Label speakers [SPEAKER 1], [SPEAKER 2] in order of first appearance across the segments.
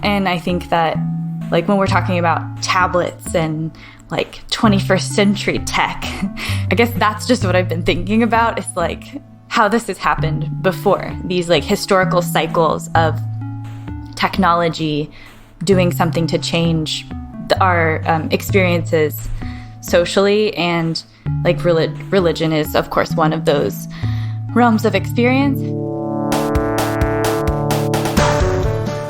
[SPEAKER 1] And I think that, like, when we're talking about tablets and like 21st century tech, I guess that's just what I've been thinking about, is like how this has happened before. These like historical cycles of technology doing something to change our experiences socially, and like religion is, of course, one of those realms of experience.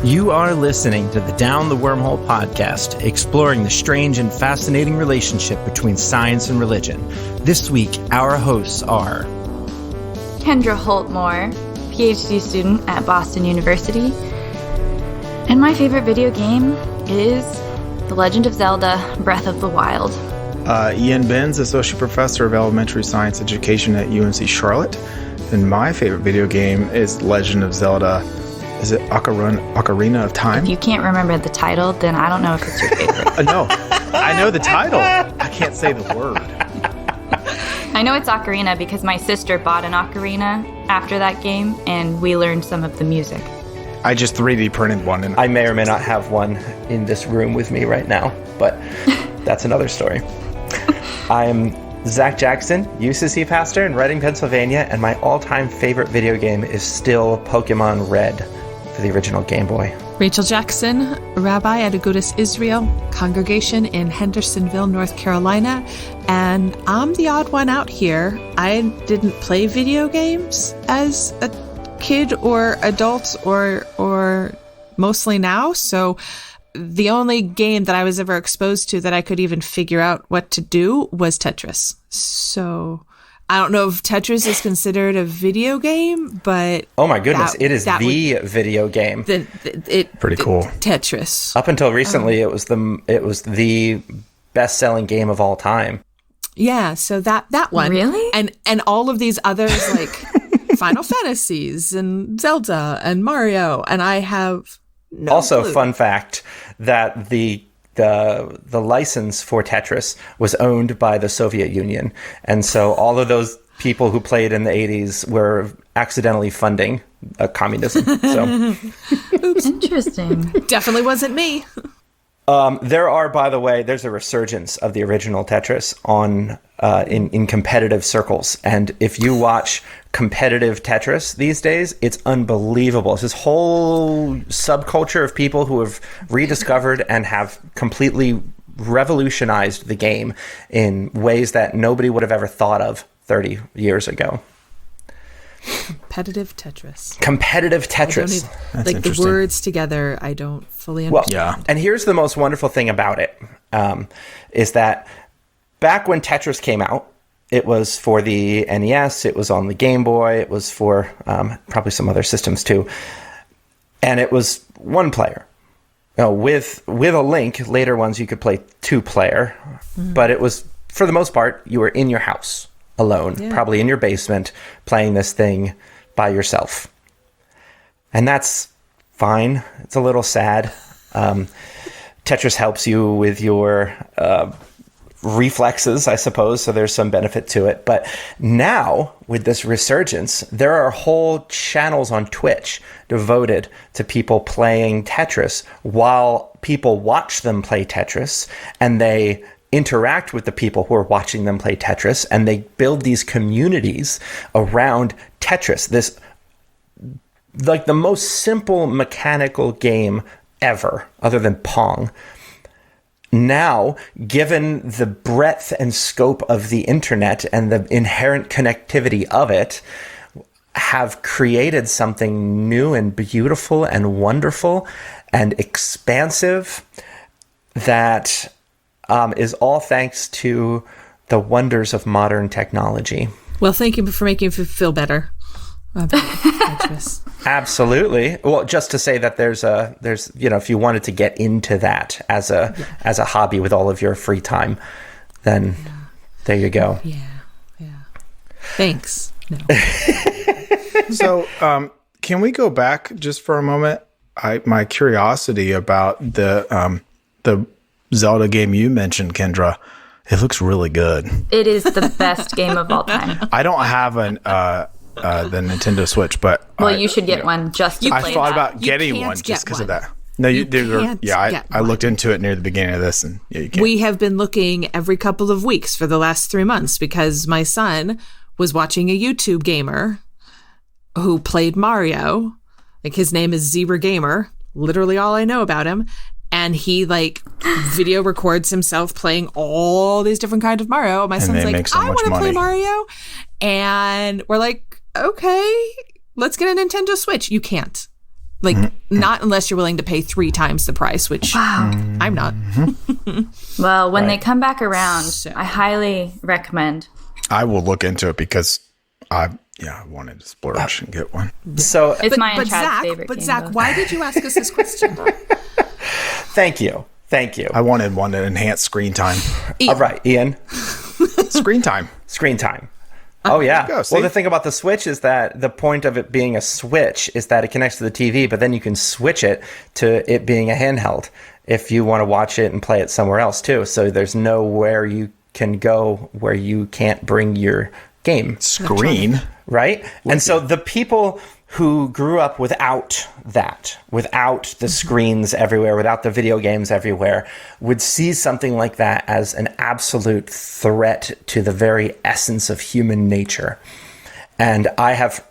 [SPEAKER 2] You are listening to the Down the Wormhole podcast, exploring the strange and fascinating relationship between science and religion. This week, our hosts are
[SPEAKER 1] Kendra Holtmore, PhD student at Boston University. And my favorite video game is The Legend of Zelda: Breath of the Wild.
[SPEAKER 3] Ian Benz, Associate Professor of Elementary Science Education at UNC Charlotte. And my favorite video game is Legend of Zelda. Is it Ocarina of Time?
[SPEAKER 1] If you can't remember the title, then I don't know if it's your favorite.
[SPEAKER 3] No, I know the title. I can't say the word.
[SPEAKER 1] I know it's Ocarina because my sister bought an ocarina after that game, and we learned some of the music.
[SPEAKER 3] I just 3D printed one. And
[SPEAKER 2] I may or may not have one in this room with me right now, but that's another story. I'm Zach Jackson, UCC pastor in Reading, Pennsylvania, and my all-time favorite video game is still Pokemon Red for the original Game Boy.
[SPEAKER 4] Rachel Jackson, rabbi at Agudas Israel congregation in Hendersonville, North Carolina, and I'm the odd one out here. I didn't play video games as a kid or adult or mostly now, so the only game that I was ever exposed to that I could even figure out what to do was Tetris. So I don't know if Tetris is considered a video game, but
[SPEAKER 2] oh my goodness, it is the video game.
[SPEAKER 3] Pretty cool.
[SPEAKER 4] Tetris.
[SPEAKER 2] Up until recently, it was the best-selling game of all time.
[SPEAKER 4] Yeah, so that one.
[SPEAKER 1] Really?
[SPEAKER 4] And all of these others, like Final Fantasies and Zelda and Mario, and I have no
[SPEAKER 2] also,
[SPEAKER 4] clue.
[SPEAKER 2] Fun fact that the license for Tetris was owned by the Soviet Union, and so all of those people who played in the 80s were accidentally funding communism. So,
[SPEAKER 1] Oops, interesting.
[SPEAKER 4] Definitely wasn't me.
[SPEAKER 2] There's a resurgence of the original Tetris on in competitive circles, and if you watch competitive Tetris these days, it's unbelievable. It's this whole subculture of people who have rediscovered and have completely revolutionized the game in ways that nobody would have ever thought of 30 years ago.
[SPEAKER 4] Competitive Tetris.
[SPEAKER 3] That's
[SPEAKER 4] like the words together, I don't fully understand.
[SPEAKER 3] yeah.
[SPEAKER 2] And here's the most wonderful thing about it, is that back when Tetris came out, it was for the NES, it was on the Game Boy, it was for probably some other systems too. And it was one player. With a link, later ones you could play two player, but it was, for the most part, you were in your house alone, probably in your basement, playing this thing by yourself. And that's fine. It's a little sad. Tetris helps you with your reflexes, I suppose, so there's some benefit to it. But now, with this resurgence, there are whole channels on Twitch devoted to people playing Tetris while people watch them play Tetris, and they interact with the people who are watching them play Tetris, and they build these communities around Tetris, this like the most simple mechanical game ever, other than Pong. Now, given the breadth and scope of the internet and the inherent connectivity of it, have created something new and beautiful and wonderful and expansive that is all thanks to the wonders of modern technology.
[SPEAKER 4] Well, thank you for making me feel better about Tetris.
[SPEAKER 2] Absolutely. Well, just to say that there's if you wanted to get into that as a hobby with all of your free time, then there you go.
[SPEAKER 4] Yeah. Thanks. No.
[SPEAKER 3] So, can we go back just for a moment? My curiosity about the Zelda game you mentioned, Kendra. It looks really good.
[SPEAKER 1] It is the best game of all time.
[SPEAKER 3] I don't have the Nintendo Switch, but
[SPEAKER 1] you should get one just to play
[SPEAKER 3] I thought
[SPEAKER 1] that.
[SPEAKER 3] about getting one just because of that. No,
[SPEAKER 4] You can't
[SPEAKER 3] I looked into it near the beginning of this, and yeah, you can't.
[SPEAKER 4] We have been looking every couple of weeks for the last 3 months because my son was watching a YouTube gamer who played Mario. Like, his name is Zebra Gamer, literally all I know about him. And he video records himself playing all these different kinds of Mario. My son's like, I want to play Mario. And we're like, okay, let's get a Nintendo Switch. You can't. Not unless you're willing to pay 3 times the price, which I'm not.
[SPEAKER 1] Well, when they come back around, I highly recommend.
[SPEAKER 3] I will look into it because I wanted to splurge and get one.
[SPEAKER 2] So
[SPEAKER 1] it's my and Chad's favorite game.
[SPEAKER 4] But Zach, why did you ask us this question?
[SPEAKER 2] Thank you.
[SPEAKER 3] I wanted one to enhance screen time.
[SPEAKER 2] All right, Ian.
[SPEAKER 3] Screen time.
[SPEAKER 2] Oh, yeah.
[SPEAKER 3] Go,
[SPEAKER 2] well, the thing about the Switch is that the point of it being a Switch is that it connects to the TV, but then you can switch it to it being a handheld if you want to watch it and play it somewhere else, too. So there's nowhere you can go where you can't bring your game
[SPEAKER 3] screen.
[SPEAKER 2] Right? And so the people who grew up without the screens everywhere, without the video games everywhere, would see something like that as an absolute threat to the very essence of human nature. And I have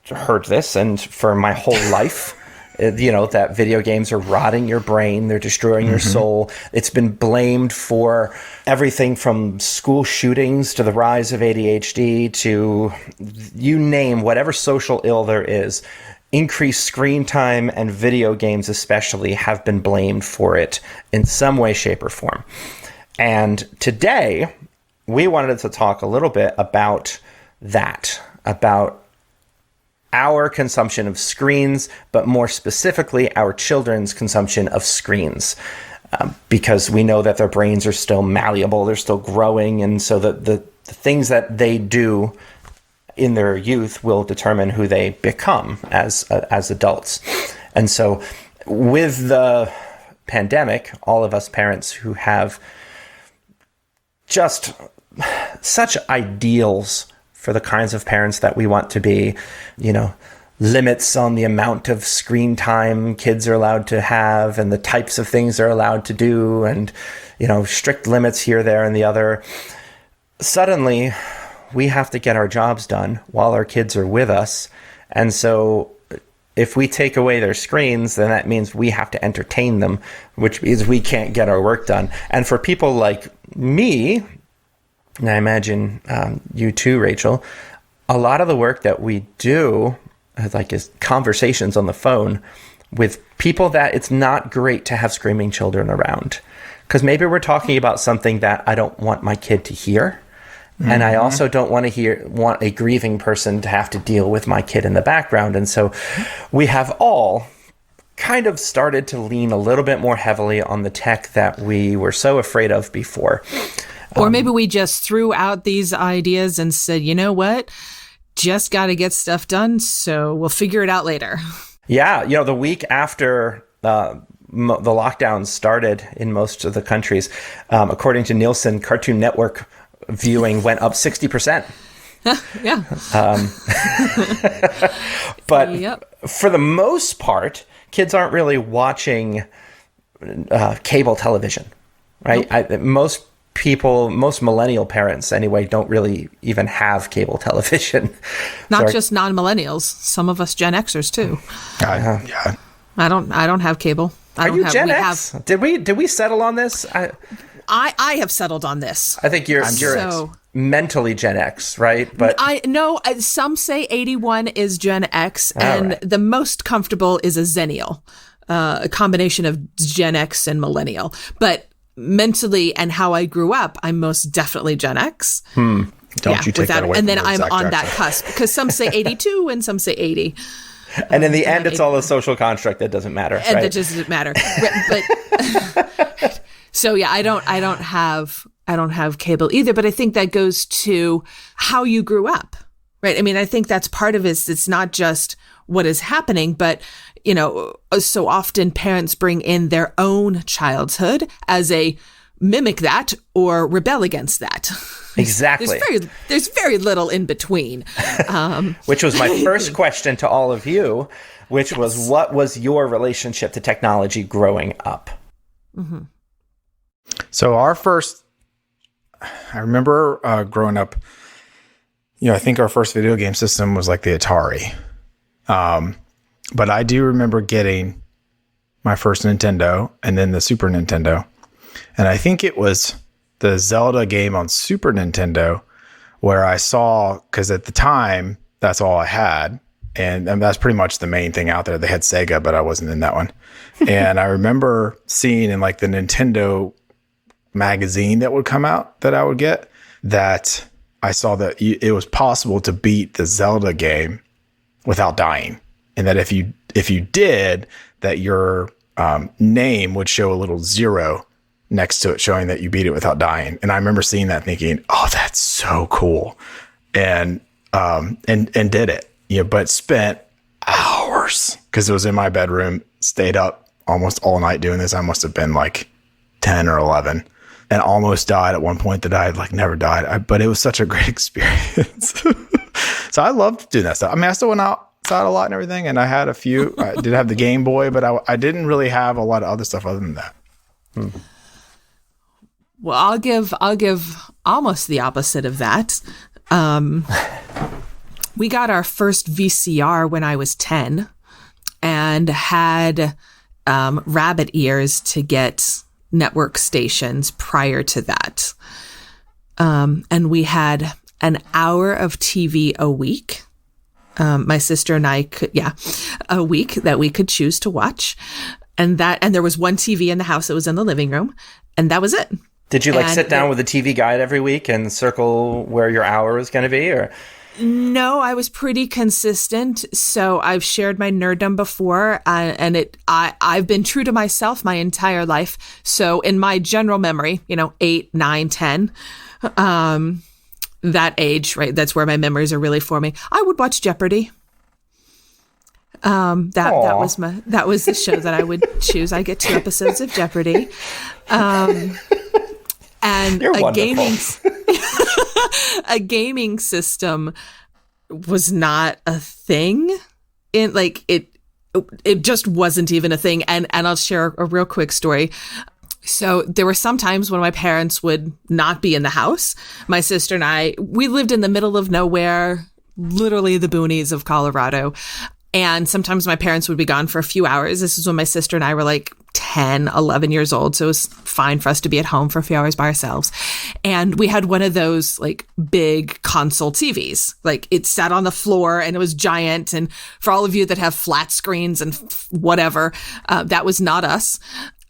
[SPEAKER 2] heard this, and for my whole life, that video games are rotting your brain, they're destroying your soul. It's been blamed for everything from school shootings to the rise of ADHD to, you name whatever social ill there is. Increased screen time and video games especially have been blamed for it in some way, shape, or form. And today, we wanted to talk a little bit about that, about our consumption of screens, but more specifically, our children's consumption of screens. Because we know that their brains are still malleable, they're still growing, and so the things that they do in their youth will determine who they become as adults. And so with the pandemic, all of us parents who have just such ideals for the kinds of parents that we want to be, limits on the amount of screen time kids are allowed to have and the types of things they're allowed to do, and, strict limits here, there, and the other. Suddenly, we have to get our jobs done while our kids are with us. And so if we take away their screens, then that means we have to entertain them, which means we can't get our work done. And for people like me, and I imagine you too, Rachel, a lot of the work that we do is conversations on the phone with people that it's not great to have screaming children around. Because maybe we're talking about something that I don't want my kid to hear. And I also don't want a grieving person to have to deal with my kid in the background. And so we have all kind of started to lean a little bit more heavily on the tech that we were so afraid of before.
[SPEAKER 4] Or maybe we just threw out these ideas and said, you know what? Just got to get stuff done, so we'll figure it out later.
[SPEAKER 2] Yeah, the week after the lockdowns started in most of the countries, according to Nielsen, Cartoon Network viewing went up 60%.
[SPEAKER 4] Yeah.
[SPEAKER 2] But for the most part, kids aren't really watching cable television, right?
[SPEAKER 4] Nope.
[SPEAKER 2] Most millennial parents anyway don't really even have cable television.
[SPEAKER 4] Not just non-millennials, some of us Gen Xers too.
[SPEAKER 3] Yeah.
[SPEAKER 4] I don't have cable.
[SPEAKER 2] Are you Gen X? Did we settle on this?
[SPEAKER 4] I have settled on this.
[SPEAKER 2] I think you're mentally Gen X, right? But
[SPEAKER 4] some say 81 is Gen X, and
[SPEAKER 2] right.
[SPEAKER 4] The most comfortable is a Zennial, a combination of Gen X and millennial. But mentally and how I grew up, I'm most definitely Gen X.
[SPEAKER 3] Don't you take that away
[SPEAKER 4] and
[SPEAKER 3] from
[SPEAKER 4] then I'm
[SPEAKER 3] Zach
[SPEAKER 4] on
[SPEAKER 3] Jackson.
[SPEAKER 4] that cusp, because some say 82 and some say 80.
[SPEAKER 2] And in the end, it's all a social construct that doesn't matter.
[SPEAKER 4] And
[SPEAKER 2] right?
[SPEAKER 4] that doesn't matter. But so yeah, I don't have cable either, but I think that goes to how you grew up, right? I mean, I think that's part of it. It's not just what is happening, but so often parents bring in their own childhood as a mimic that or rebel against that.
[SPEAKER 2] Exactly.
[SPEAKER 4] There's very little in between.
[SPEAKER 2] Which was my first question to all of you, which was, what was your relationship to technology growing up?
[SPEAKER 4] Mm-hmm.
[SPEAKER 3] So I remember growing up, I think our first video game system was like the Atari. But I do remember getting my first Nintendo and then the Super Nintendo. And I think it was the Zelda game on Super Nintendo where I saw, because at the time, that's all I had. And that's pretty much the main thing out there. They had Sega, but I wasn't in that one. And I remember seeing in like the Nintendo magazine that would come out that I would get, that I saw that it was possible to beat the Zelda game without dying. And that if you did, that your name would show a little 0 next to it, showing that you beat it without dying. And I remember seeing that thinking, oh, that's so cool. And did it. But spent hours, because it was in my bedroom, stayed up almost all night doing this. I must have been like 10 or 11 and almost died at one point that I had like never died. But it was such a great experience. So I loved doing that stuff. I mean, I still went outside a lot and everything. And I had a few, I did have the Game Boy, but I didn't really have a lot of other stuff other than that.
[SPEAKER 4] Well, I'll give almost the opposite of that. We got our first VCR when I was 10 and had rabbit ears to get network stations prior to that. And we had an hour of TV a week. My sister and I a week that we could choose to watch. And there was one TV in the house that was in the living room, and that was it.
[SPEAKER 2] Did you sit down with a TV guide every week and circle where your hour was going to be, or?
[SPEAKER 4] No, I was pretty consistent. So I've shared my nerddom before, and I've been true to myself my entire life. So in my general memory, 8, 9, 10, that age, right? That's where my memories are really forming. I would watch Jeopardy. That was the show that I would choose. I get 2 episodes of Jeopardy. And
[SPEAKER 2] You're
[SPEAKER 4] a
[SPEAKER 2] wonderful.
[SPEAKER 4] a gaming system was not a thing. It just wasn't even a thing. And I'll share a real quick story. So there were some times when my parents would not be in the house. My sister and I, we lived in the middle of nowhere, literally the boonies of Colorado. And sometimes my parents would be gone for a few hours. This is when my sister and I were like 10, 11 years old. So it was fine for us to be at home for a few hours by ourselves. And we had one of those like big console TVs. Like it sat on the floor and it was giant. And for all of you that have flat screens and whatever, that was not us.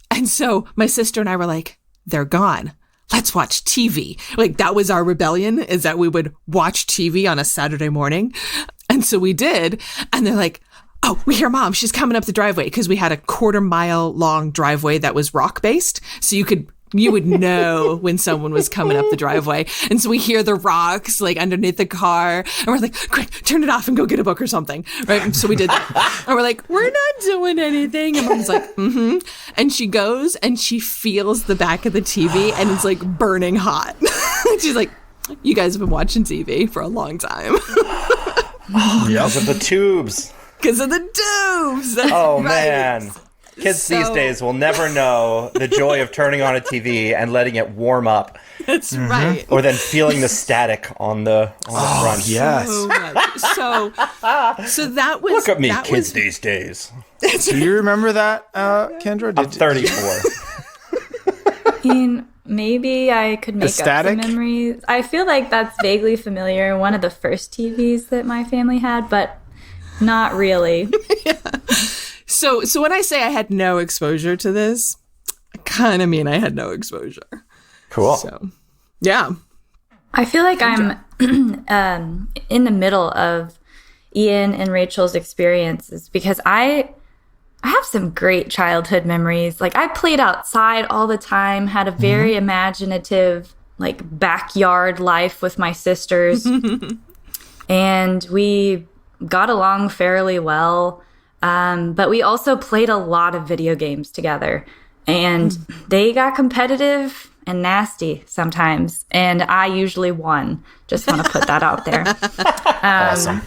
[SPEAKER 4] And so my sister and I were like, they're gone. Let's watch TV. Like that was our rebellion, is that we would watch TV on a Saturday morning. And so we did. And they're like, oh, we hear Mom. She's coming up the driveway, because we had a 1/4-mile long driveway that was rock based. So you would know when someone was coming up the driveway. And so we hear the rocks like underneath the car. And we're like, quick, turn it off and go get a book or something. Right. And so we did that. And we're like, we're not doing anything. And Mom's like, mm-hmm. And she goes and she feels the back of the TV and it's like burning hot. She's like, you guys have been watching TV for a long time.
[SPEAKER 2] Because of the tubes.
[SPEAKER 4] Because of the tubes. That's
[SPEAKER 2] Oh,
[SPEAKER 4] right.
[SPEAKER 2] man. Kids these days will never know the joy of turning on a TV and letting it warm up.
[SPEAKER 4] That's right.
[SPEAKER 2] Or then feeling the static on the front.
[SPEAKER 3] Yes.
[SPEAKER 4] So that was...
[SPEAKER 2] Look at me,
[SPEAKER 4] that
[SPEAKER 2] kids
[SPEAKER 4] was,
[SPEAKER 2] these days.
[SPEAKER 3] Do you remember that, Kendra?
[SPEAKER 2] I'm 34.
[SPEAKER 1] I mean, maybe I could make up
[SPEAKER 3] static?
[SPEAKER 1] some memories. I feel like that's vaguely familiar. One of the first TVs that my family had, but not really.
[SPEAKER 4] Yeah. So when I say I had no exposure to this, I kind of mean I had no exposure.
[SPEAKER 2] Cool.
[SPEAKER 4] So, yeah.
[SPEAKER 1] I feel like I'm in the middle of Ian and Rachel's experiences, because I have some great childhood memories. Like I played outside all the time, had a very imaginative like backyard life with my sisters. And we got along fairly well. But we also played a lot of video games together, and they got competitive and nasty sometimes, and I usually won. Just want to put that out there.
[SPEAKER 3] Awesome.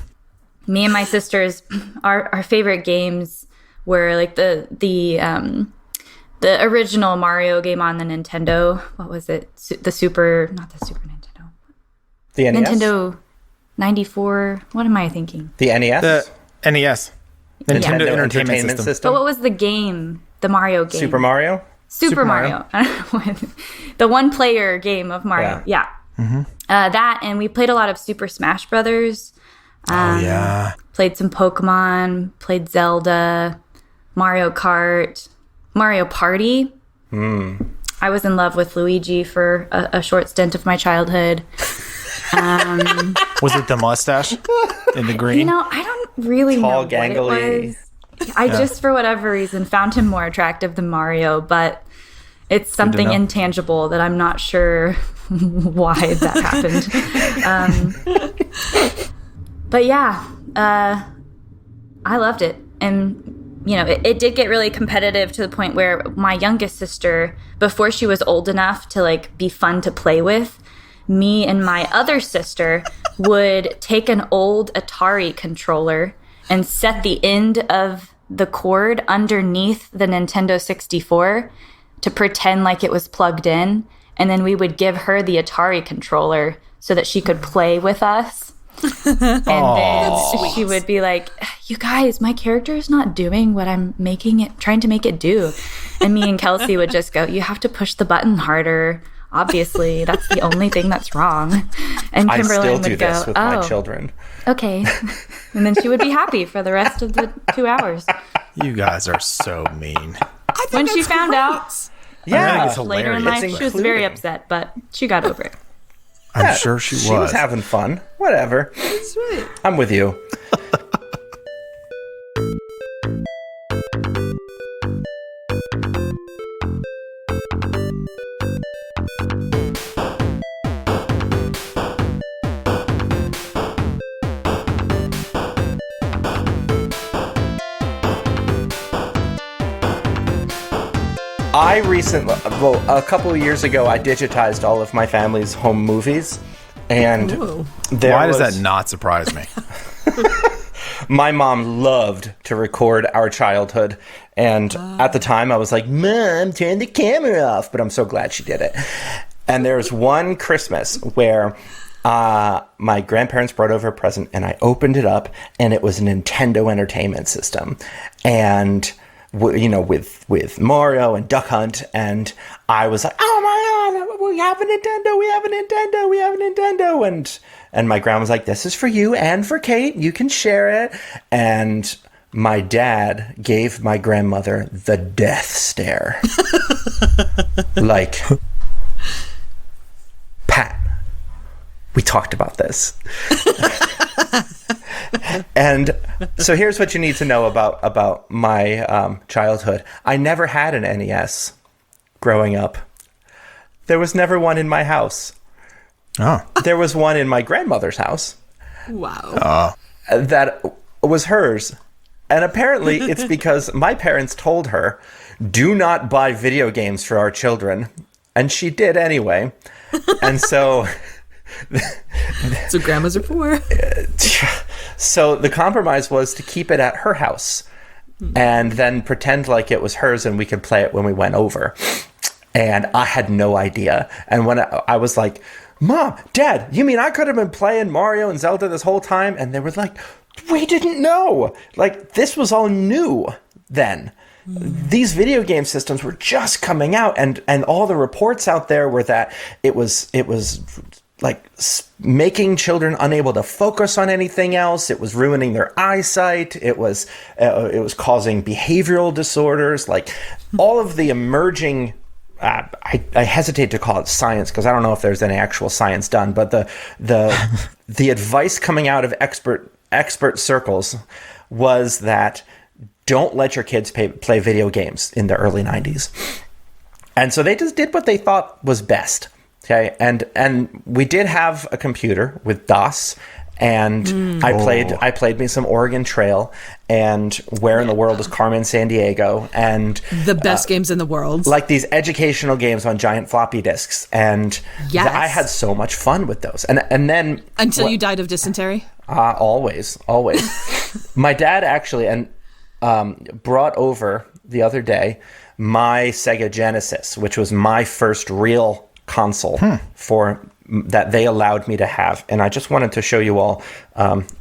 [SPEAKER 1] Me and my sisters, our favorite games were like the original Mario game on the Nintendo. What was it? Not the Super Nintendo.
[SPEAKER 2] The NES?
[SPEAKER 1] Nintendo 94. What am I thinking?
[SPEAKER 2] The NES?
[SPEAKER 3] The NES. Nintendo Entertainment System.
[SPEAKER 1] But what was the game? The Mario game.
[SPEAKER 2] Super Mario?
[SPEAKER 1] Super Mario. I don't know. The one-player game of Mario. Yeah. That, and we played a lot of Super Smash Brothers. Played some Pokemon. Played Zelda. Mario Kart. Mario Party. I was in love with Luigi for a short stint of my childhood.
[SPEAKER 3] Was it the mustache in the green?
[SPEAKER 1] You know, I don't really
[SPEAKER 2] Tall,
[SPEAKER 1] know
[SPEAKER 2] gangly.
[SPEAKER 1] what it was. I just, for whatever reason, found him more attractive than Mario, but it's something intangible that I'm not sure why that happened. But yeah, I loved it. And, you know, it did get really competitive to the point where my youngest sister, before she was old enough to, like, be fun to play with, me and my other sister would take an old Atari controller and set the end of the cord underneath the Nintendo 64 to pretend like it was plugged in. And then we would give her the Atari controller so that she could play with us. And then she would be like, you guys, my character is not doing what I'm trying to make it do. And me and Kelsey would just go, you have to push the button harder. Obviously, that's the only thing that's wrong. And
[SPEAKER 2] I
[SPEAKER 1] Kimberly
[SPEAKER 2] still
[SPEAKER 1] would
[SPEAKER 2] do
[SPEAKER 1] go,
[SPEAKER 2] this with my children.
[SPEAKER 1] Okay. And then she would be happy for the rest of the 2 hours.
[SPEAKER 3] You guys are so mean.
[SPEAKER 1] When she found out
[SPEAKER 3] Yeah, it's
[SPEAKER 1] later in
[SPEAKER 3] hilarious.
[SPEAKER 1] life, she was very upset, but she got over it.
[SPEAKER 3] I'm sure she was.
[SPEAKER 2] She was having fun. Whatever.
[SPEAKER 5] That's right.
[SPEAKER 2] I'm with you. A couple of years ago, I digitized all of my family's home movies, and
[SPEAKER 3] Why does that not surprise me?
[SPEAKER 2] My mom loved to record our childhood, and at the time I was like, Mom, turn the camera off, but I'm so glad she did it. And there's one Christmas where my grandparents brought over a present, and I opened it up, and it was a Nintendo Entertainment System, and with Mario and Duck Hunt, and I was like, oh my God, we have a Nintendo, and my grandma was like, this is for you and for Kate, you can share it. And my dad gave my grandmother the death stare. Like, Pat, we talked about this. And so here's what you need to know about my childhood. I never had an NES growing up. There was never one in my house.
[SPEAKER 3] Oh.
[SPEAKER 2] There was one in my grandmother's house.
[SPEAKER 5] Wow.
[SPEAKER 2] That was hers. And apparently it's because my parents told her, do not buy video games for our children. And she did anyway. And so...
[SPEAKER 5] So grandmas are poor.
[SPEAKER 2] So the compromise was to keep it at her house and then pretend like it was hers and we could play it when we went over. And I had no idea. And when I was like, Mom, Dad, you mean I could have been playing Mario and Zelda this whole time? And they were like, we didn't know. Like, this was all new then. These video game systems were just coming out, and all the reports out there were that it was like making children unable to focus on anything else. It was ruining their eyesight. It was causing behavioral disorders. Like, all of the emerging, I hesitate to call it science because I don't know if there's any actual science done, but the advice coming out of expert circles was that don't let your kids play video games in the early 90s. And so they just did what they thought was best. Okay, and we did have a computer with DOS, and I played me some Oregon Trail, and Where in the World is Carmen Sandiego, and
[SPEAKER 5] The best games in the world.
[SPEAKER 2] like these educational games on giant floppy disks, and
[SPEAKER 5] Yes.
[SPEAKER 2] I had so much fun with those. And then
[SPEAKER 5] Until you died of dysentery?
[SPEAKER 2] always. My dad actually brought over the other day my Sega Genesis, which was my first real console for that they allowed me to have. And I just wanted to show you all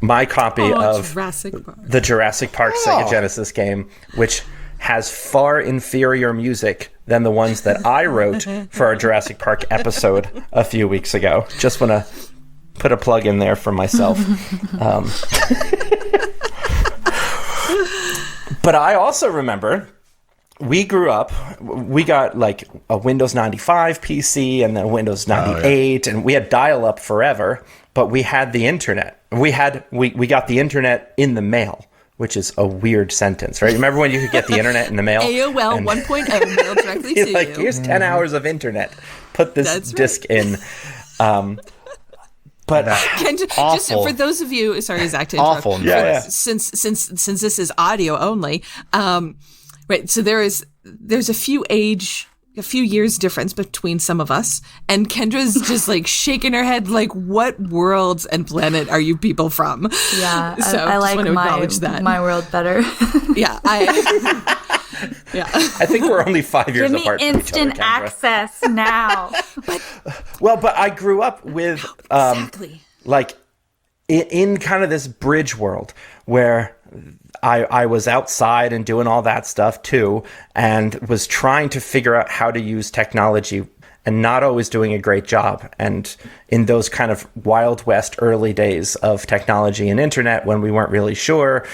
[SPEAKER 2] my copy of
[SPEAKER 5] Jurassic Park.
[SPEAKER 2] the Jurassic Park Sega Genesis game, which has far inferior music than the ones that I wrote for our Jurassic Park episode a few weeks ago. Just want to put a plug in there for myself. But I also remember we grew up, we got like a Windows 95 PC and then Windows 98, and we had dial-up forever, but we had the internet. We got the internet in the mail, which is a weird sentence, right? Remember when you could get the internet in the mail?
[SPEAKER 5] AOL 1.0 mailed directly to
[SPEAKER 2] like,
[SPEAKER 5] you.
[SPEAKER 2] here's 10 hours of internet. Put this disc in. But
[SPEAKER 5] Just for those of you, sorry, Zach, to interrupt.
[SPEAKER 3] Awful.
[SPEAKER 2] Yeah.
[SPEAKER 5] Since this is audio only, right? So there's a few years difference between some of us, and Kendra's just like shaking her head, like, what worlds and planet are you people from?
[SPEAKER 1] Yeah,
[SPEAKER 5] So
[SPEAKER 1] I
[SPEAKER 5] just
[SPEAKER 1] like
[SPEAKER 5] want to acknowledge that.
[SPEAKER 1] my world better.
[SPEAKER 5] Yeah,
[SPEAKER 2] I think we're only 5 years
[SPEAKER 1] Give me
[SPEAKER 2] apart from each other,
[SPEAKER 1] instant
[SPEAKER 2] Kendra.
[SPEAKER 1] access now.
[SPEAKER 2] But I grew up with
[SPEAKER 5] exactly.
[SPEAKER 2] like in kind of this bridge world where I was outside and doing all that stuff too, and was trying to figure out how to use technology and not always doing a great job. And in those kind of Wild West early days of technology and internet, when we weren't really sure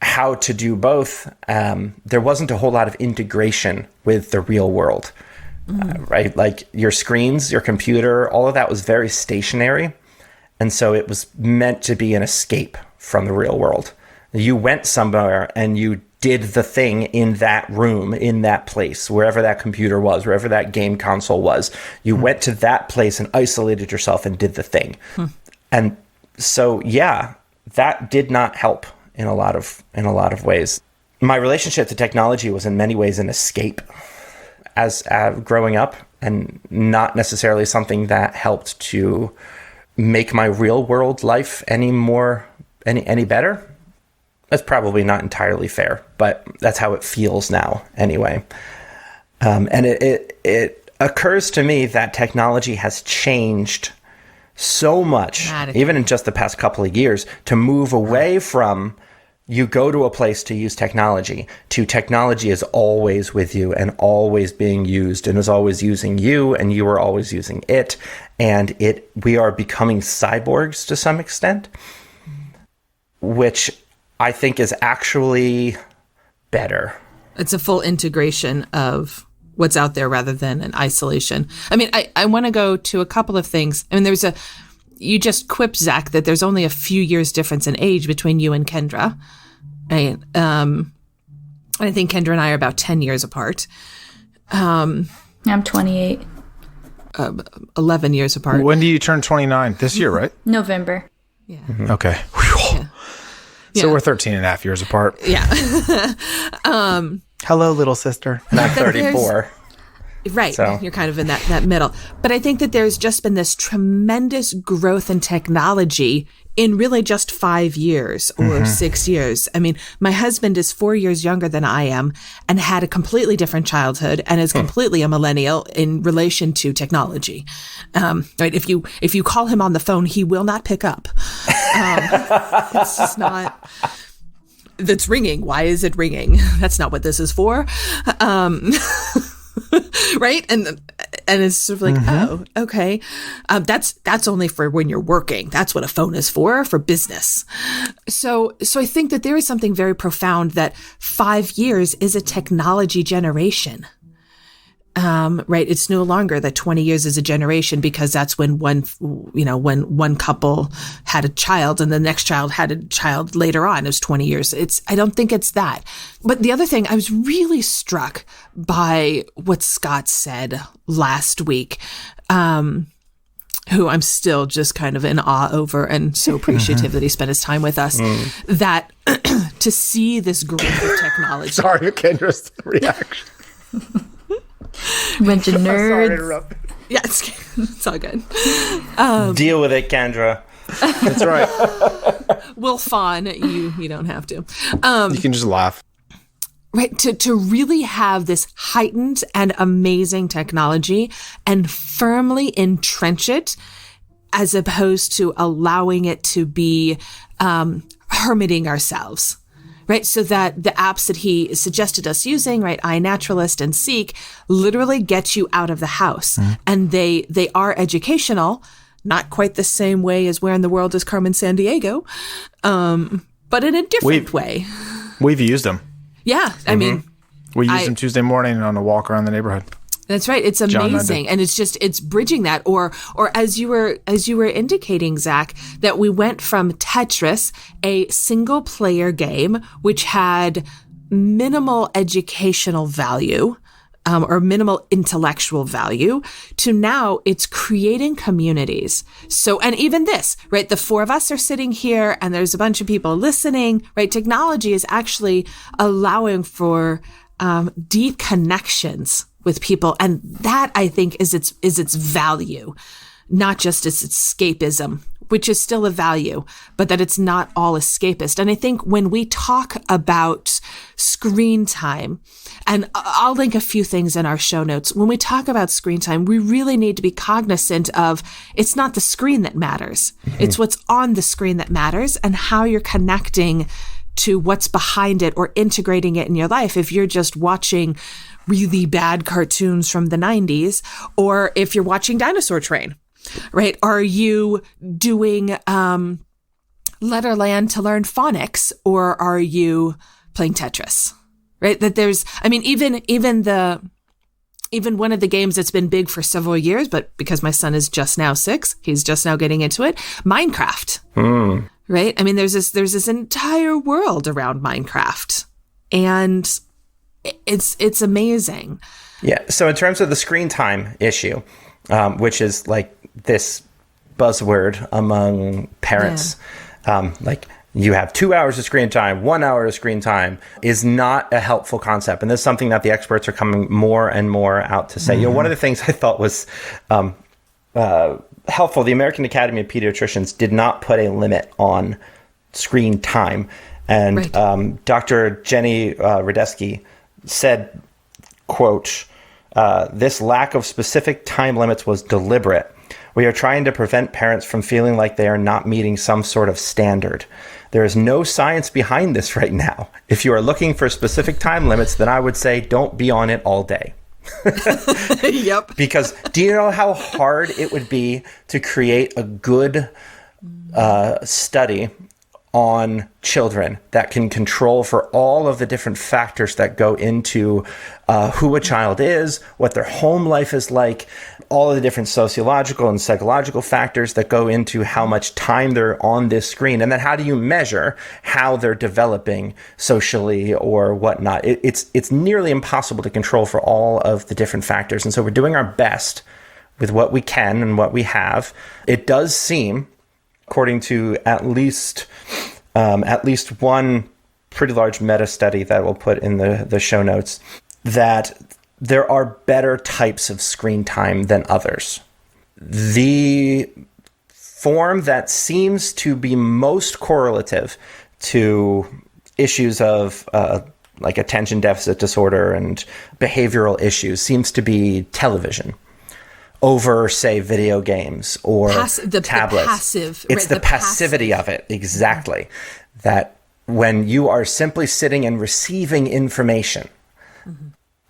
[SPEAKER 2] how to do both, there wasn't a whole lot of integration with the real world, right? Like your screens, your computer, all of that was very stationary. And so it was meant to be an escape from the real world. You went somewhere and you did the thing in that room, in that place, wherever that computer was, wherever that game console was. You went to that place and isolated yourself and did the thing. And so, yeah, that did not help in a lot of ways. My relationship to technology was in many ways an escape as growing up, and not necessarily something that helped to make my real world life any better. That's probably not entirely fair, but that's how it feels now anyway. And it occurs to me that technology has changed so much, even in just the past couple of years, to move away from you go to a place to use technology to technology is always with you and always being used and is always using you and you are always using it. And we are becoming cyborgs to some extent, which I think is actually better.
[SPEAKER 5] It's a full integration of what's out there rather than an isolation. I mean, I want to go to a couple of things. I mean, you just quipped, Zach, that there's only a few years difference in age between you and Kendra. Right? I think Kendra and I are about 10 years apart.
[SPEAKER 1] I'm 28.
[SPEAKER 5] 11 years apart.
[SPEAKER 3] When do you turn 29? This year, right?
[SPEAKER 1] November.
[SPEAKER 5] Yeah.
[SPEAKER 3] Okay. Whew. So we're 13 and a half years apart.
[SPEAKER 5] Yeah.
[SPEAKER 3] Hello, little sister.
[SPEAKER 2] And I'm 34.
[SPEAKER 5] Right.
[SPEAKER 2] So.
[SPEAKER 5] You're kind of in that middle. But I think that there's just been this tremendous growth in technology in really just 5 years or 6 years. I mean, my husband is 4 years younger than I am and had a completely different childhood and is completely a millennial in relation to technology. Right. If you call him on the phone, he will not pick up. It's just not. That's ringing. Why is it ringing? That's not what this is for. Right. And it's sort of like, oh, okay. That's only for when you're working. That's what a phone is for business. So I think that there is something very profound that 5 years is a technology generation. Right. It's no longer that 20 years is a generation because that's when when one couple had a child and the next child had a child later on. It was 20 years. I don't think it's that. But the other thing, I was really struck by what Scott said last week. who I'm still just kind of in awe over and so appreciative that he spent his time with us, that to see this growth of technology.
[SPEAKER 3] Sorry, Kendra's reaction.
[SPEAKER 1] Bunch of nerds.
[SPEAKER 3] Sorry to interrupt.
[SPEAKER 5] Yeah, it's all good.
[SPEAKER 2] Deal with it, Kendra.
[SPEAKER 3] That's right.
[SPEAKER 5] Will Fawn, you don't have to.
[SPEAKER 3] You can just laugh.
[SPEAKER 5] Right, to really have this heightened and amazing technology and firmly entrench it, as opposed to allowing it to be hermiting ourselves, right? So that the apps that he suggested us using, right, iNaturalist and Seek, literally get you out of the house, and they are educational, not quite the same way as Where in the World is Carmen Sandiego, but in a different way.
[SPEAKER 3] We've used them.
[SPEAKER 5] Yeah, I mean,
[SPEAKER 3] we used them Tuesday morning on a walk around the neighborhood.
[SPEAKER 5] That's right. It's amazing, and it's bridging that. Or as you were indicating, Zach, that we went from Tetris, a single player game which had minimal educational value, or minimal intellectual value, to now it's creating communities. So, and even this, right? The four of us are sitting here and there's a bunch of people listening, right? Technology is actually allowing for deep connections with people. And that, I think, is its value, not just its escapism, which is still a value, but that it's not all escapist. And I think when we talk about screen time, and I'll link a few things in our show notes, when we talk about screen time, we really need to be cognizant of it's not the screen that matters. It's what's on the screen that matters and how you're connecting to what's behind it or integrating it in your life. If you're just watching really bad cartoons from the 90s, or if you're watching Dinosaur Train, right? Are you doing Letterland to learn phonics, or are you playing Tetris? Right? That there's, I mean, even one of the games that's been big for several years, but because my son is just now 6, he's just now getting into it, Minecraft. Right? I mean, there's this entire world around Minecraft, and it's amazing.
[SPEAKER 2] Yeah. So in terms of the screen time issue, which is like this buzzword among parents, like you have 2 hours of screen time, 1 hour of screen time, is not a helpful concept. And this is something that the experts are coming more and more out to say. You know, one of the things I thought was helpful, the American Academy of Pediatricians did not put a limit on screen time. And Dr. Jenny Radesky said, quote, this lack of specific time limits was deliberate. We are trying to prevent parents from feeling like they are not meeting some sort of standard. There is no science behind this right now. If you are looking for specific time limits, then I would say don't be on it all day.
[SPEAKER 5] Yep.
[SPEAKER 2] Because do you know how hard it would be to create a good study on children that can control for all of the different factors that go into who a child is, what their home life is like, all of the different sociological and psychological factors that go into how much time they're on this screen, and then how do you measure how they're developing socially or whatnot. It's nearly impossible to control for all of the different factors, and so we're doing our best with what we can and what we have. It does seem, according to at least one pretty large meta study that we'll put in the show notes, that there are better types of screen time than others. The form that seems to be most correlative to issues of like attention deficit disorder and behavioral issues seems to be television over, say, video games or tablets.
[SPEAKER 5] The passive.
[SPEAKER 2] It's the passivity of it, exactly. That when you are simply sitting and receiving information,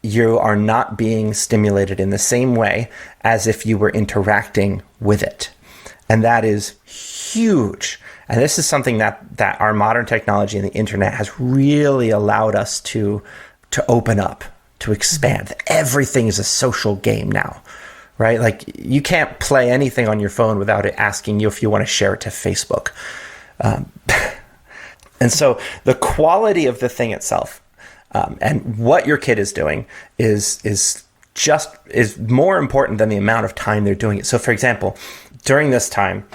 [SPEAKER 2] you are not being stimulated in the same way as if you were interacting with it. And that is huge. And this is something that our modern technology and the internet has really allowed us to open up, to expand. Everything is a social game now, right? Like you can't play anything on your phone without it asking you if you want to share it to Facebook. And so the quality of the thing itself, and what your kid is doing is more important than the amount of time they're doing it. So, for example, during this time,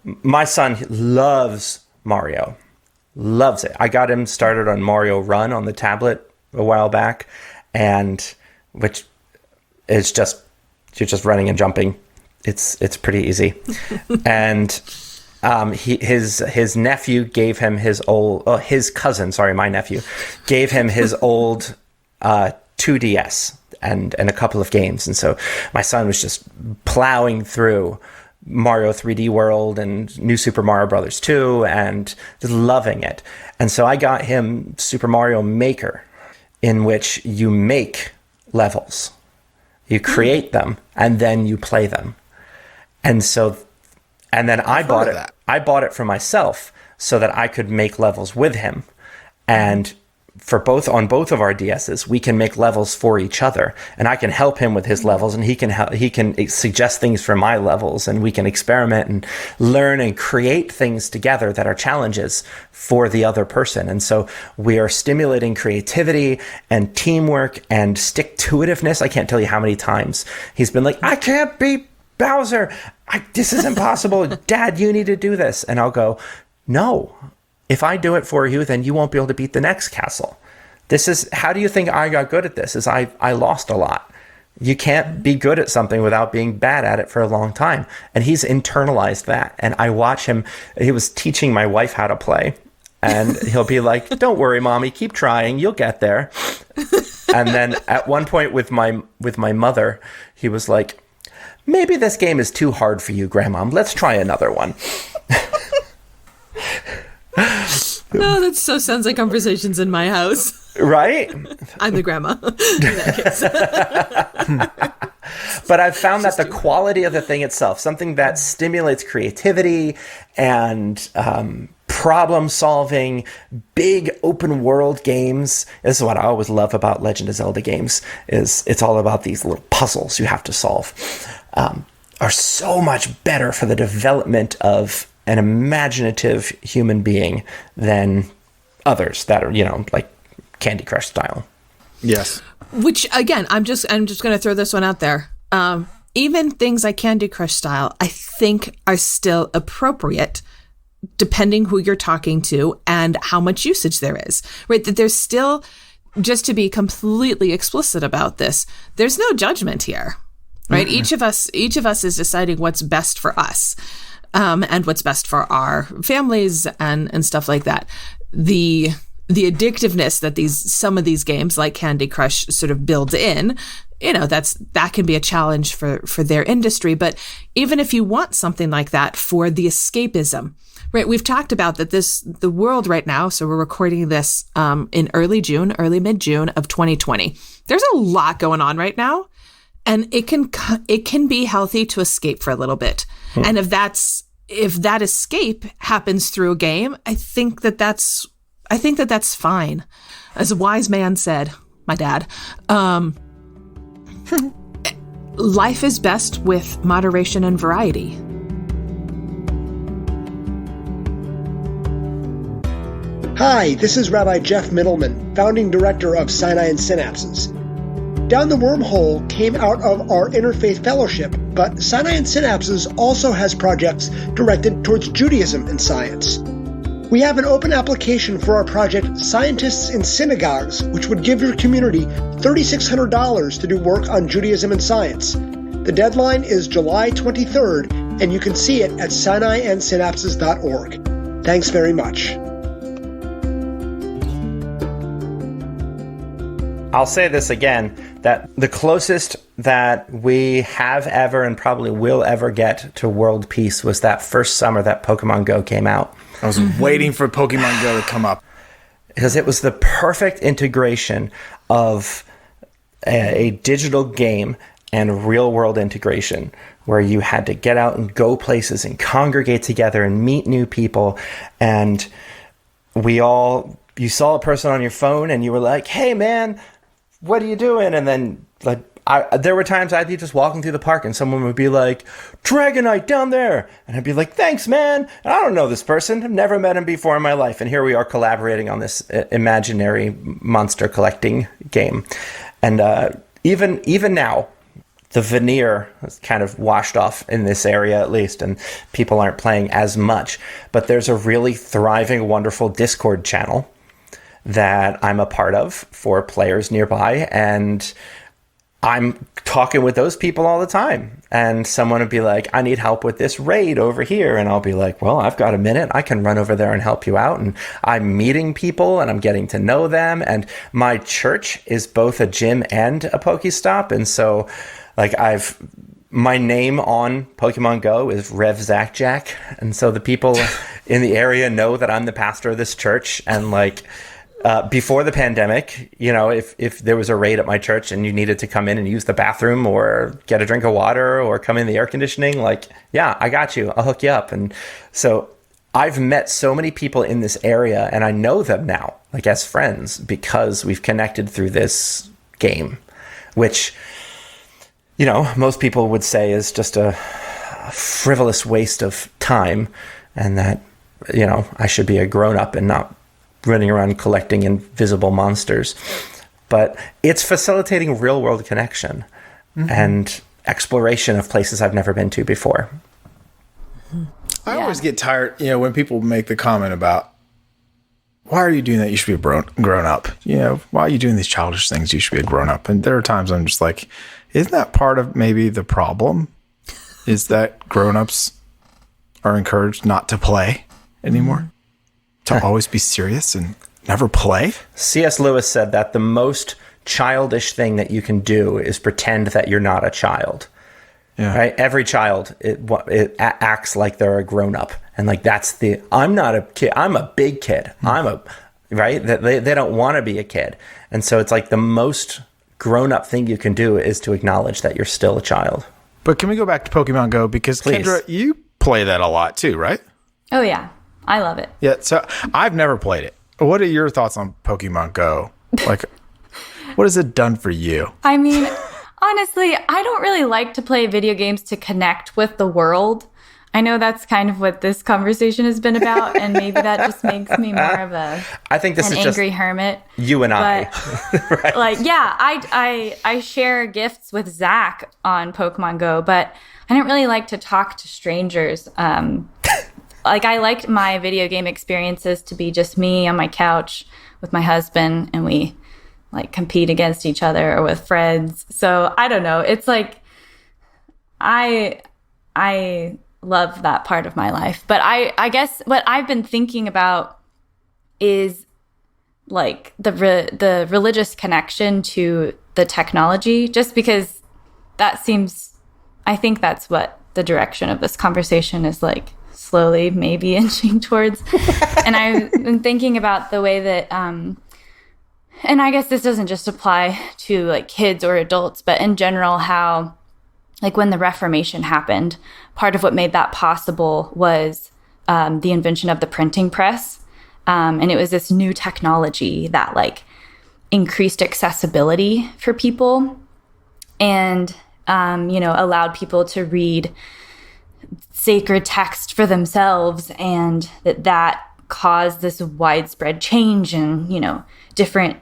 [SPEAKER 2] my son loves Mario. Loves it. I got him started on Mario Run on the tablet a while back, and which is just, you're just running and jumping. It's pretty easy. And his nephew gave him his cousin, my nephew, gave him his old 2DS and a couple of games. And so my son was just plowing through Mario 3D World and New Super Mario Brothers 2 and just loving it. And so I got him Super Mario Maker, in which you make levels. You create them and then you play them. And then I bought it. I bought it for myself so that I could make levels with him. And on both of our DSs, we can make levels for each other, and I can help him with his levels, and he can suggest things for my levels, and we can experiment and learn and create things together that are challenges for the other person. And so we are stimulating creativity and teamwork and stick-to-itiveness. I can't tell you how many times he's been like, I can't beat Bowser. This is impossible. Dad, you need to do this. And I'll go, no. If I do it for you, then you won't be able to beat the next castle. How do you think I got good at this? I lost a lot. You can't be good at something without being bad at it for a long time. And he's internalized that. And I watch him. He was teaching my wife how to play. And he'll be like, don't worry, Mommy, keep trying. You'll get there. And then at one point with my mother, he was like, maybe this game is too hard for you, Grandma. Let's try another one.
[SPEAKER 5] No, that so sounds like conversations in my house.
[SPEAKER 2] Right?
[SPEAKER 5] I'm the grandma. In that case.
[SPEAKER 2] But I've found that the quality of the thing itself, something that stimulates creativity and problem solving, big open world games. This is what I always love about Legend of Zelda games, is it's all about these little puzzles you have to solve, are so much better for the development of an imaginative human being than others that are, like Candy Crush style.
[SPEAKER 3] Yes.
[SPEAKER 5] Which again, I'm just going to throw this one out there. Even things like Candy Crush style, I think are still appropriate depending who you're talking to and how much usage there is, right? That there's still, just to be completely explicit about this, there's no judgment here, right? Mm-hmm. Each of us is deciding what's best for us. And what's best for our families and stuff like that. The addictiveness that some of these games like Candy Crush sort of builds in, that can be a challenge for their industry. But even if you want something like that for the escapism, right? We've talked about that the world right now. So we're recording this in early mid-June of 2020. There's a lot going on right now. And it can be healthy to escape for a little bit. And if that escape happens through a game, I think that's fine. As a wise man said, my dad, life is best with moderation and variety.
[SPEAKER 6] Hi, this is Rabbi Jeff Middleman, founding director of Sinai and Synapses. Down the Wormhole came out of our Interfaith Fellowship, but Sinai and Synapses also has projects directed towards Judaism and science. We have an open application for our project Scientists in Synagogues, which would give your community $3,600 to do work on Judaism and science. The deadline is July 23rd, and you can see it at sinaiandsynapses.org. Thanks very much.
[SPEAKER 2] I'll say this again, that the closest that we have ever and probably will ever get to world peace was that first summer that Pokemon Go came out.
[SPEAKER 3] I was waiting for Pokemon Go to come up.
[SPEAKER 2] Because it was the perfect integration of a digital game and real world integration, where you had to get out and go places and congregate together and meet new people. And you saw a person on your phone and you were like, hey man, what are you doing? And then there were times I'd be just walking through the park and someone would be like, Dragonite down there. And I'd be like, thanks, man. And I don't know this person. I've never met him before in my life. And here we are collaborating on this imaginary monster collecting game. And even now, the veneer is kind of washed off in this area at least, and people aren't playing as much. But there's a really thriving, wonderful Discord channel that I'm a part of for players nearby, and I'm talking with those people all the time. And someone would be like, I need help with this raid over here. And I'll be like, well, I've got a minute. I can run over there and help you out. And I'm meeting people and I'm getting to know them. And my church is both a gym and a Pokestop. And so like my name on Pokemon Go is Rev Zach Jack. And so the people in the area know that I'm the pastor of this church. And like, before the pandemic, you know, if there was a raid at my church and you needed to come in and use the bathroom or get a drink of water or come in the air conditioning, like, yeah, I got you. I'll hook you up. And so I've met so many people in this area and I know them now, like as friends, because we've connected through this game, which, you know, most people would say is just a frivolous waste of time and that, you know, I should be a grown up and not running around collecting invisible monsters. But it's facilitating real world connection and exploration of places I've never been to before.
[SPEAKER 3] I always get tired, you know, when people make the comment about, why are you doing that? You should be a grown up. You know, why are you doing these childish things? You should be a grown up. And there are times I'm just like, isn't that part of maybe the problem? Is that grown-ups are encouraged not to play anymore? To always be serious and never play?
[SPEAKER 2] C.S. Lewis said that the most childish thing that you can do is pretend that you're not a child. Yeah. Right? Every child, it acts like they're a grown-up. And like, I'm not a kid. I'm a big kid. Right? They don't want to be a kid. And so it's like the most grown-up thing you can do is to acknowledge that you're still a child.
[SPEAKER 3] But can we go back to Pokemon Go? Because
[SPEAKER 2] Please.
[SPEAKER 3] Kendra, you play that a lot too, right?
[SPEAKER 1] Oh, yeah. I love it.
[SPEAKER 3] Yeah, so I've never played it. What are your thoughts on Pokemon Go? Like, what has it done for you?
[SPEAKER 1] I mean, honestly, I don't really like to play video games to connect with the world. I know that's kind of what this conversation has been about, and maybe that just makes me more of an angry hermit.
[SPEAKER 2] You and I.
[SPEAKER 1] Right. Like, yeah, I share gifts with Zach on Pokemon Go, but I don't really like to talk to strangers. Like, I liked my video game experiences to be just me on my couch with my husband, and we like compete against each other or with friends. So I don't know. It's like I love that part of my life. But I guess what I've been thinking about is like the religious connection to the technology, just because I think that's what the direction of this conversation is like slowly maybe inching towards. And I've been thinking about the way that, and I guess this doesn't just apply to like kids or adults, but in general, how like when the Reformation happened, part of what made that possible was the invention of the printing press. And it was this new technology that like increased accessibility for people and, allowed people to read sacred text for themselves, and that caused this widespread change and, different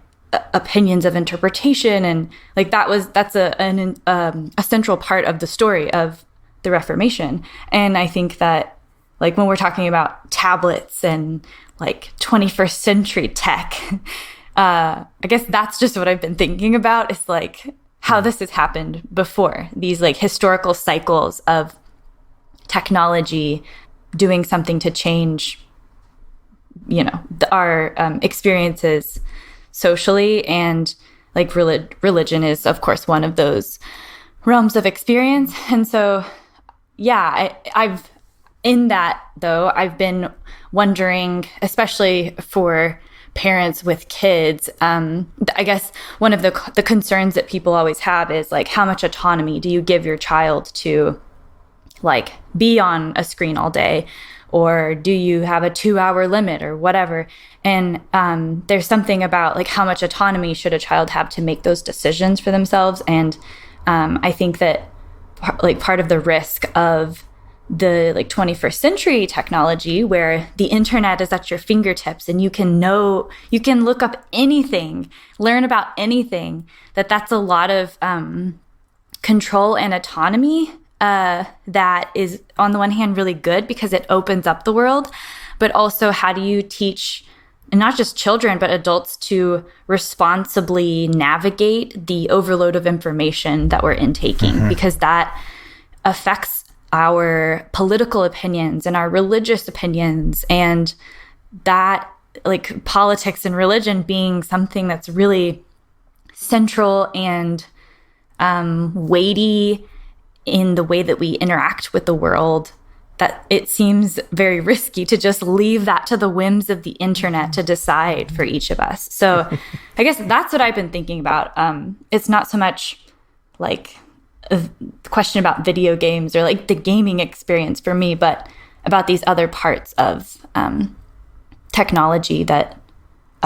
[SPEAKER 1] opinions of interpretation. And like that's a central part of the story of the Reformation. And I think that like when we're talking about tablets and like 21st century tech, I guess that's just what I've been thinking about, is like how this has happened before, these like historical cycles of technology doing something to change, our experiences socially. And like religion is, of course, one of those realms of experience. And so, yeah, I've been wondering, especially for parents with kids, I guess one of the concerns that people always have is like, how much autonomy do you give your child to like be on a screen all day, or do you have a 2-hour limit or whatever? And there's something about like how much autonomy should a child have to make those decisions for themselves. And I think that part of the risk of the like 21st century technology, where the internet is at your fingertips and you can look up anything, learn about anything, that's a lot of control and autonomy that is, on the one hand, really good because it opens up the world, but also how do you teach not just children, but adults to responsibly navigate the overload of information that we're intaking, because that affects our political opinions and our religious opinions, and that, like, politics and religion being something that's really central and weighty in the way that we interact with the world, that it seems very risky to just leave that to the whims of the internet to decide for each of us. So I guess that's what I've been thinking about. It's not so much like a question about video games or like the gaming experience for me, but about these other parts of technology that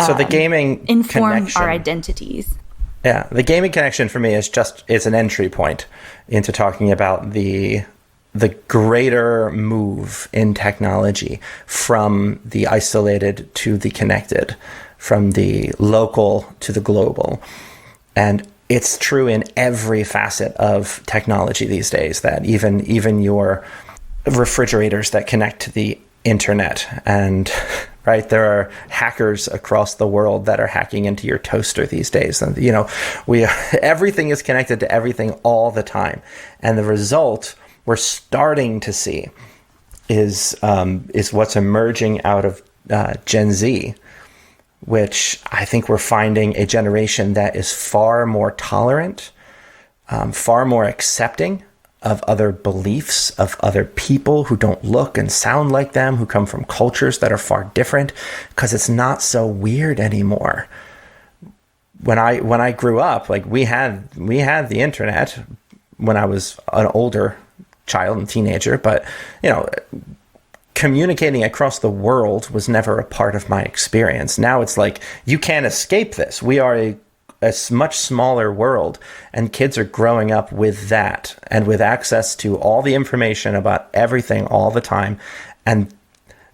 [SPEAKER 2] so the gaming
[SPEAKER 1] inform
[SPEAKER 2] connection,
[SPEAKER 1] our identities.
[SPEAKER 2] Yeah, the gaming connection for me is an entry point into talking about the greater move in technology from the isolated to the connected, from the local to the global. And it's true in every facet of technology these days, that even your refrigerators that connect to the internet, and right, there are hackers across the world that are hacking into your toaster these days. And everything is connected to everything all the time. And the result we're starting to see is what's emerging out of Gen Z, which I think we're finding a generation that is far more tolerant, far more accepting of other beliefs, of other people who don't look and sound like them, who come from cultures that are far different, because it's not so weird anymore. When I grew up, like we had the internet when I was an older child and teenager, but communicating across the world was never a part of my experience. Now it's like, you can't escape this. We are a much smaller world, and kids are growing up with that and with access to all the information about everything all the time, and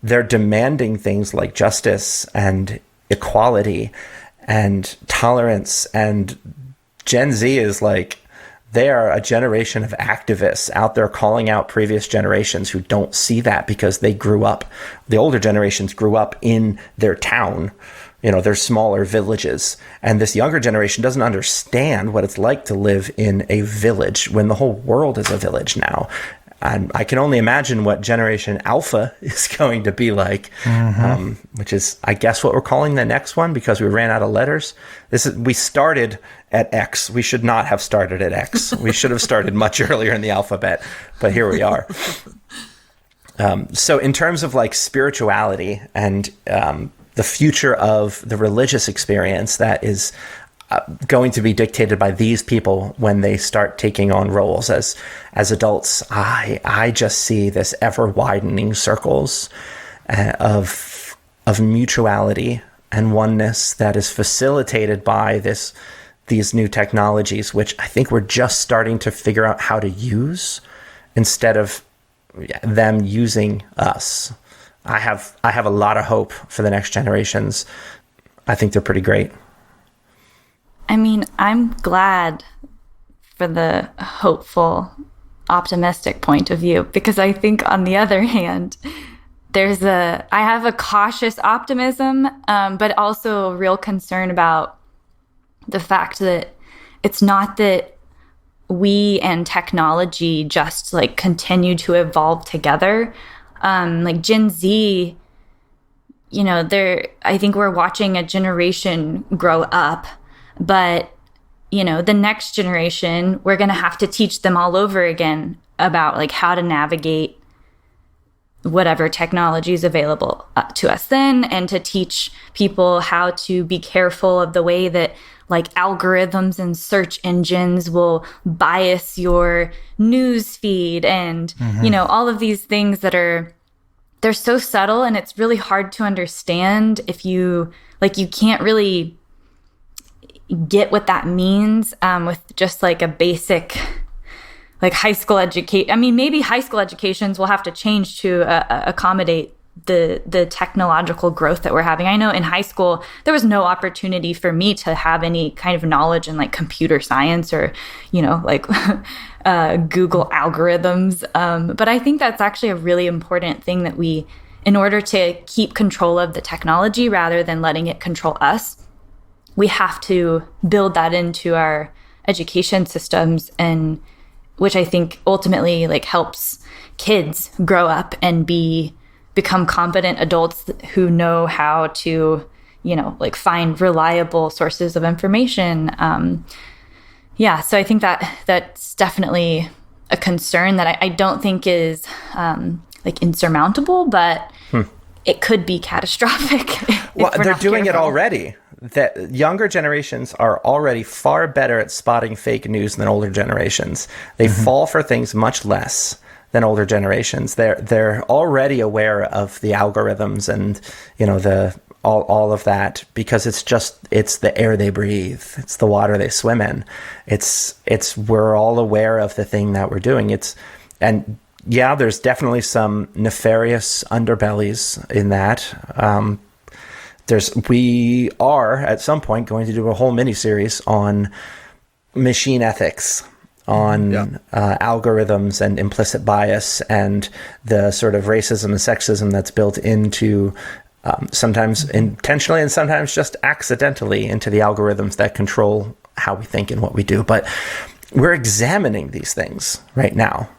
[SPEAKER 2] they're demanding things like justice and equality and tolerance. And Gen Z is like, they are a generation of activists out there calling out previous generations who don't see that, because they grew up, the older generations grew up in their town, their smaller villages. And this younger generation doesn't understand what it's like to live in a village when the whole world is a village now. And I can only imagine what Generation Alpha is going to be like, which is, I guess, what we're calling the next one, because we ran out of letters. We started at X. We should not have started at X. We should have started much earlier in the alphabet, but here we are. So in terms of like spirituality and the future of the religious experience that is going to be dictated by these people when they start taking on roles as adults, I just see this ever widening circles of mutuality and oneness that is facilitated by these new technologies, which I think we're just starting to figure out how to use instead of them using us. I have a lot of hope for the next generations. I think they're pretty great.
[SPEAKER 1] I mean, I'm glad for the hopeful, optimistic point of view, because I think on the other hand, I have a cautious optimism, but also a real concern about the fact that it's not that we and technology just like continue to evolve together. Like Gen Z, I think we're watching a generation grow up. But, the next generation, we're going to have to teach them all over again about like how to navigate whatever technology is available to us then, and to teach people how to be careful of the way that like algorithms and search engines will bias your news feed and, all of these things they're so subtle, and it's really hard to understand if you can't really get what that means with just like a basic like high school education. I mean, maybe high school educations will have to change to accommodate the technological growth that we're having. I know in high school, there was no opportunity for me to have any kind of knowledge in like computer science or, like Google algorithms. But I think that's actually a really important thing that we, in order to keep control of the technology rather than letting it control us, we have to build that into our education systems, and which I think ultimately like helps kids grow up and become competent adults who know how to, like find reliable sources of information. So I think that's definitely a concern that I don't think is like insurmountable, but it could be catastrophic.
[SPEAKER 2] Well, they're doing it already. That younger generations are already far better at spotting fake news than older generations. They fall for things much less than older generations. They're already aware of the algorithms and all of that, because it's the air they breathe, it's the water they swim in. It's we're all aware of the thing that we're doing. There's definitely some nefarious underbellies in that. We are at some point going to do a whole mini-series on machine ethics, on algorithms and implicit bias and the sort of racism and sexism that's built into sometimes intentionally and sometimes just accidentally into the algorithms that control how we think and what we do. But we're examining these things right now.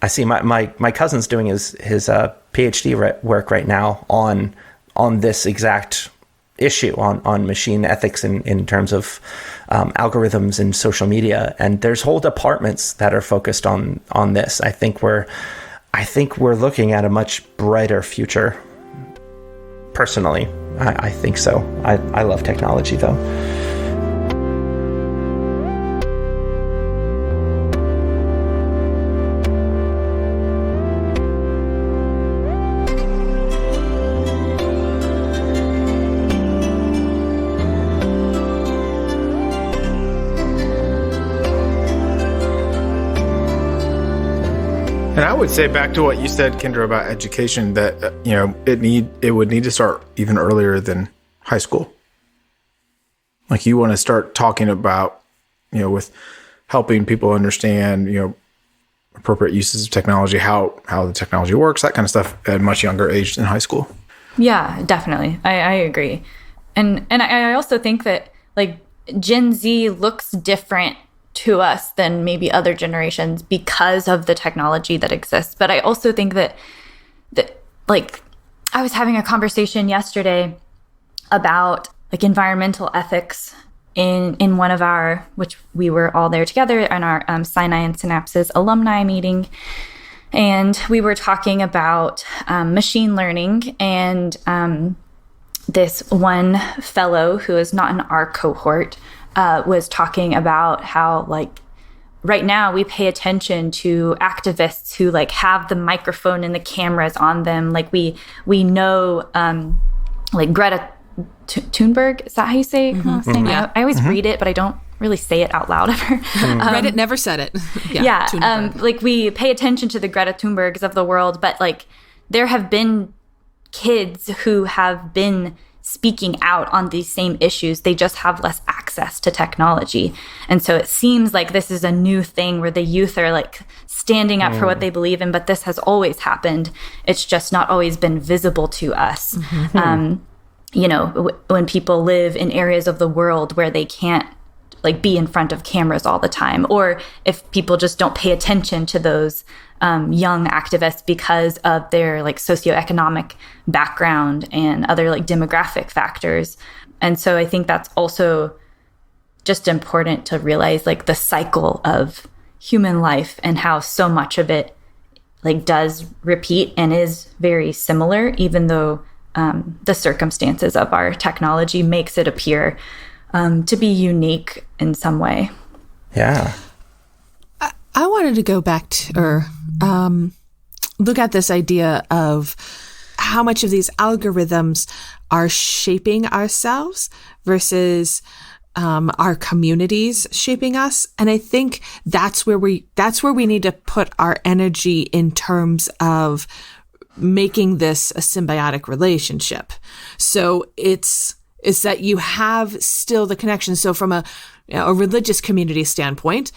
[SPEAKER 2] I see my cousin's doing his PhD work right now on this exact issue on machine ethics in terms of algorithms and social media, and there's whole departments that are focused on this. I think we're looking at a much brighter future. Personally, I think so. I love technology though.
[SPEAKER 3] And I would say back to what you said, Kendra, about education, that it would need to start even earlier than high school. Like you want to start talking about, with helping people understand, appropriate uses of technology, how the technology works, that kind of stuff at a much younger age than high school.
[SPEAKER 1] Yeah, definitely. I agree. And I also think that like Gen Z looks different to us than maybe other generations because of the technology that exists. But I also think that like I was having a conversation yesterday about like environmental ethics in one of our, which we were all there together in our Sinai and Synapses alumni meeting. And we were talking about machine learning, and this one fellow who is not in our cohort was talking about how like right now we pay attention to activists who like have the microphone and the cameras on them. Like we know like Greta Thunberg, is that how you say her last name? Yeah. I always read it, but I don't really say it out loud ever.
[SPEAKER 5] Reddit never said it.
[SPEAKER 1] Like we pay attention to the Greta Thunbergs of the world, but like there have been kids who have been speaking out on these same issues. They just have less access to technology. And so it seems like this is a new thing where the youth are like standing up for what they believe in, but this has always happened. It's just not always been visible to us. When people live in areas of the world where they can't like be in front of cameras all the time, or if people just don't pay attention to those young activists because of their like socioeconomic background and other like demographic factors. And so I think that's also just important to realize like the cycle of human life and how so much of it like does repeat and is very similar, even though the circumstances of our technology makes it appear to be unique in some way.
[SPEAKER 2] Yeah.
[SPEAKER 4] I wanted to go back to, or look at this idea of how much of these algorithms are shaping ourselves versus our communities shaping us. And I think that's where we need to put our energy in terms of
[SPEAKER 5] making this a symbiotic relationship. So it's that you have still the connection. So from a religious community standpoint,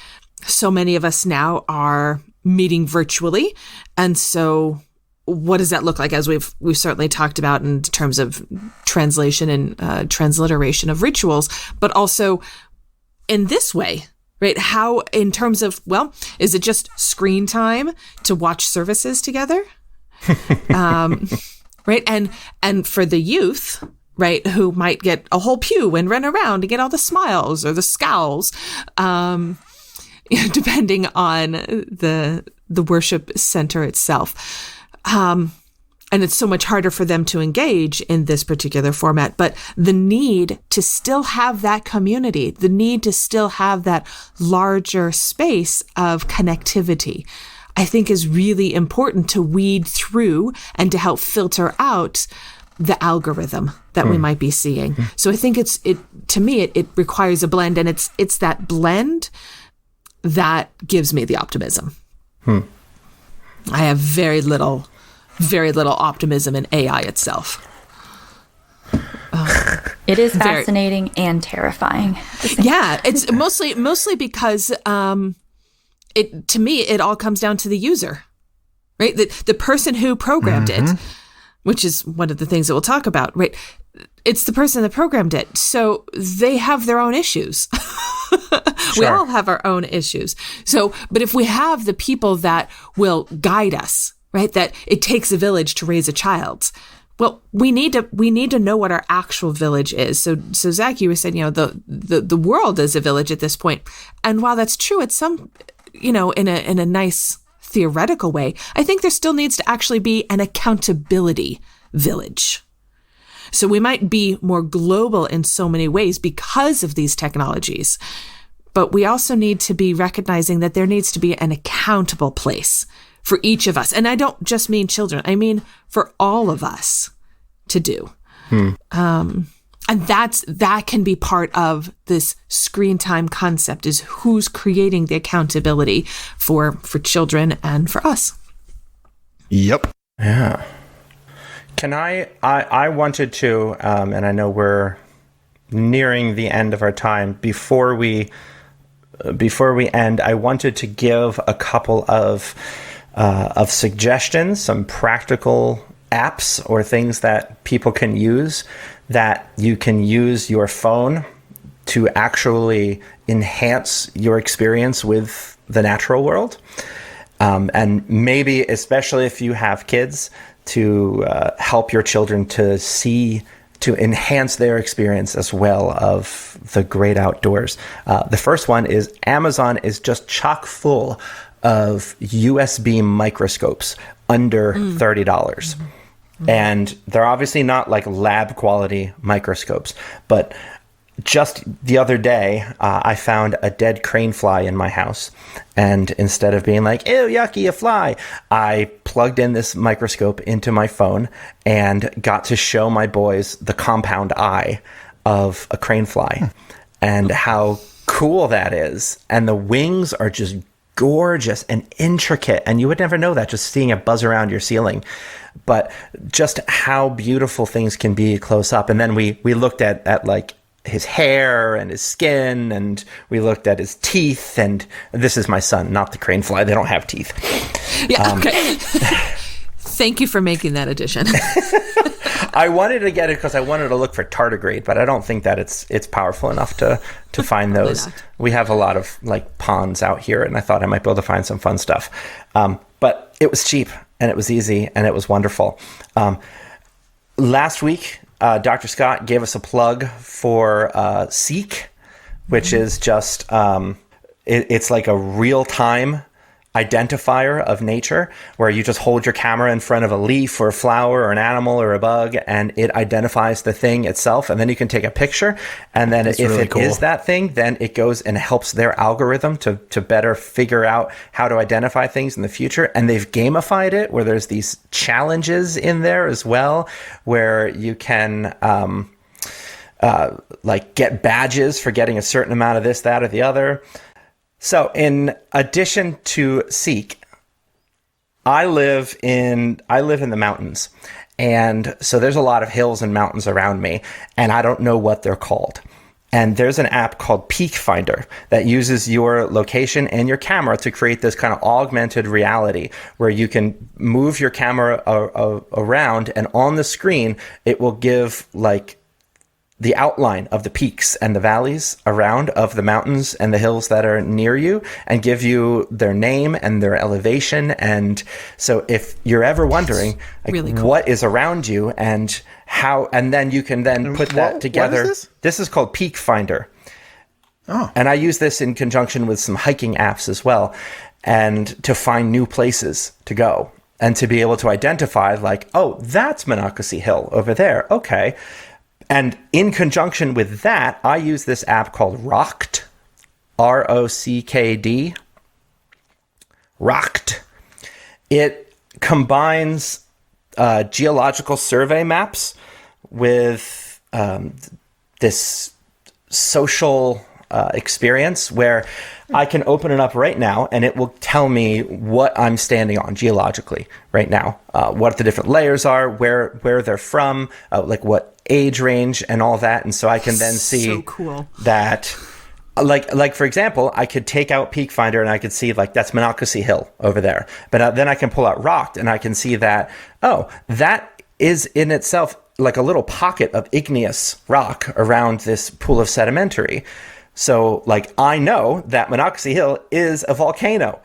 [SPEAKER 5] so many of us now are meeting virtually. And so what does that look like? As we've certainly talked about in terms of translation and transliteration of rituals, but also in this way, right? How, in terms of, well, is it just screen time to watch services together? Right. And for the youth, right, who might get a whole pew and run around to get all the smiles or the scowls, depending on the worship center itself. And it's so much harder for them to engage in this particular format. But the need to still have that community, the need to still have that larger space of connectivity, I think is really important to weed through and to help filter out the algorithm that we might be seeing. So I think to me, it requires a blend, and it's that blend that gives me the optimism. I have very little optimism in AI itself.
[SPEAKER 1] It is fascinating and terrifying.
[SPEAKER 5] Yeah, it's mostly because to me it all comes down to the user, right? The person who programmed it, which is one of the things that we'll talk about, right? It's the person that programmed it, so they have their own issues. We all have our own issues. So, but if we have the people that will guide us, right? That it takes a village to raise a child. Well, we need to know what our actual village is. So Zach, you were saying, the world is a village at this point. And while that's true, it's in a nice theoretical way, I think there still needs to actually be an accountability village. So we might be more global in so many ways because of these technologies, but we also need to be recognizing that there needs to be an accountable place for each of us. And I don't just mean children. I mean for all of us to do. And that can be part of this screen time concept, is who's creating the accountability for children and for us.
[SPEAKER 3] Yep.
[SPEAKER 2] Yeah. Can I wanted to, and I know we're nearing the end of our time, before we end, I wanted to give a couple of suggestions, some practical apps or things that people can use, that you can use your phone to actually enhance your experience with the natural world. And maybe, especially if you have kids, to help your children to enhance their experience as well of the great outdoors. The first one is Amazon is just chock full of USB microscopes under $30. And they're obviously not like lab quality microscopes, but just the other day, I found a dead crane fly in my house. And instead of being like, ew, yucky, a fly, I plugged in this microscope into my phone and got to show my boys the compound eye of a crane fly and how cool that is. And the wings are just gorgeous and intricate. And you would never know that just seeing it buzz around your ceiling. But just how beautiful things can be close up. And then we looked at like his hair and his skin, and we looked at his teeth. And this is my son, not the crane fly. They don't have teeth.
[SPEAKER 5] Yeah. Okay. Thank you for making that addition.
[SPEAKER 2] I wanted to get it because I wanted to look for tardigrade, but I don't think that it's powerful enough to find those. We have a lot of like ponds out here, and I thought I might be able to find some fun stuff. But it was cheap, and it was easy, and it was wonderful. Last week, Dr. Scott gave us a plug for Seek, which is just, it's like a real-time identifier of nature, where you just hold your camera in front of a leaf or a flower or an animal or a bug, and it identifies the thing itself, and then you can take a picture, and then if really it is that thing, then it goes and helps their algorithm to better figure out how to identify things in the future. And they've gamified it, where there's these challenges in there as well, where you can like get badges for getting a certain amount of this, that, or the other. So in addition to Seek, I live in the mountains. And so there's a lot of hills and mountains around me, and I don't know what they're called. And there's an app called Peak Finder that uses your location and your camera to create this kind of augmented reality where you can move your camera around, and on the screen, it will give like the outline of the peaks and the valleys around of the mountains and the hills that are near you, and give you their name and their elevation. And so if you're ever wondering like,
[SPEAKER 5] really cool.
[SPEAKER 2] what is around you and how, and then you can then put that together.
[SPEAKER 3] What is this?
[SPEAKER 2] This is called Peak Finder.
[SPEAKER 3] Oh.
[SPEAKER 2] And I use this in conjunction with some hiking apps as well, and to find new places to go and to be able to identify like, oh, that's Monocacy Hill over there. Okay. And in conjunction with that, I use this app called Rocked, ROCKD. Rocked. It combines geological survey maps with this social experience where I can open it up right now and it will tell me what I'm standing on geologically right now, what the different layers are, where they're from, like what age range and all that. And so I can then see
[SPEAKER 5] so cool.
[SPEAKER 2] that, like for example, I could take out Peak Finder and I could see like that's Monocacy Hill over there. But then I can pull out Rocked and I can see that, oh, that is in itself like a little pocket of igneous rock around this pool of sedimentary. So like I know that Monocacy Hill is a volcano.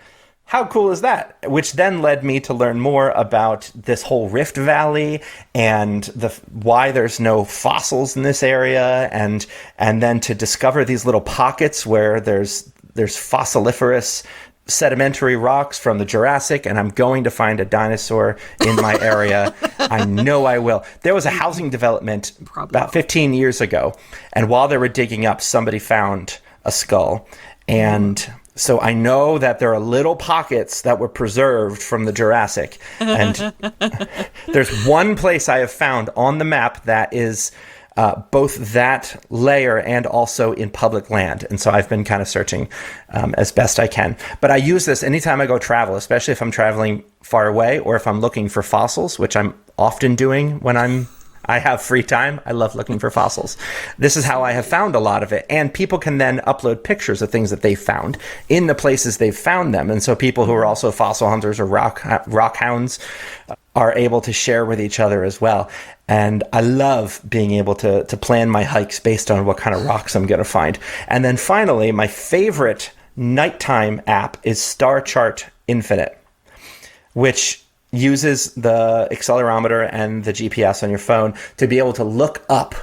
[SPEAKER 2] How cool is that? Which then led me to learn more about this whole Rift Valley and why there's no fossils in this area, and then to discover these little pockets where there's fossiliferous sedimentary rocks from the Jurassic, and I'm going to find a dinosaur in my area. I know I will. There was a housing development about 15 years ago, and while they were digging up, somebody found a skull. And so I know that there are little pockets that were preserved from the Jurassic. And there's one place I have found on the map that is both that layer and also in public land. And so I've been kind of searching as best I can. But I use this anytime I go travel, especially if I'm traveling far away or if I'm looking for fossils, which I'm often doing when I have free time. I love looking for fossils. This is how I have found a lot of it. And people can then upload pictures of things that they found in the places they've found them. And so people who are also fossil hunters or rock hounds are able to share with each other as well. And I love being able to plan my hikes based on what kind of rocks I'm going to find. And then finally, my favorite nighttime app is Star Chart Infinite, which uses the accelerometer and the GPS on your phone to be able to look up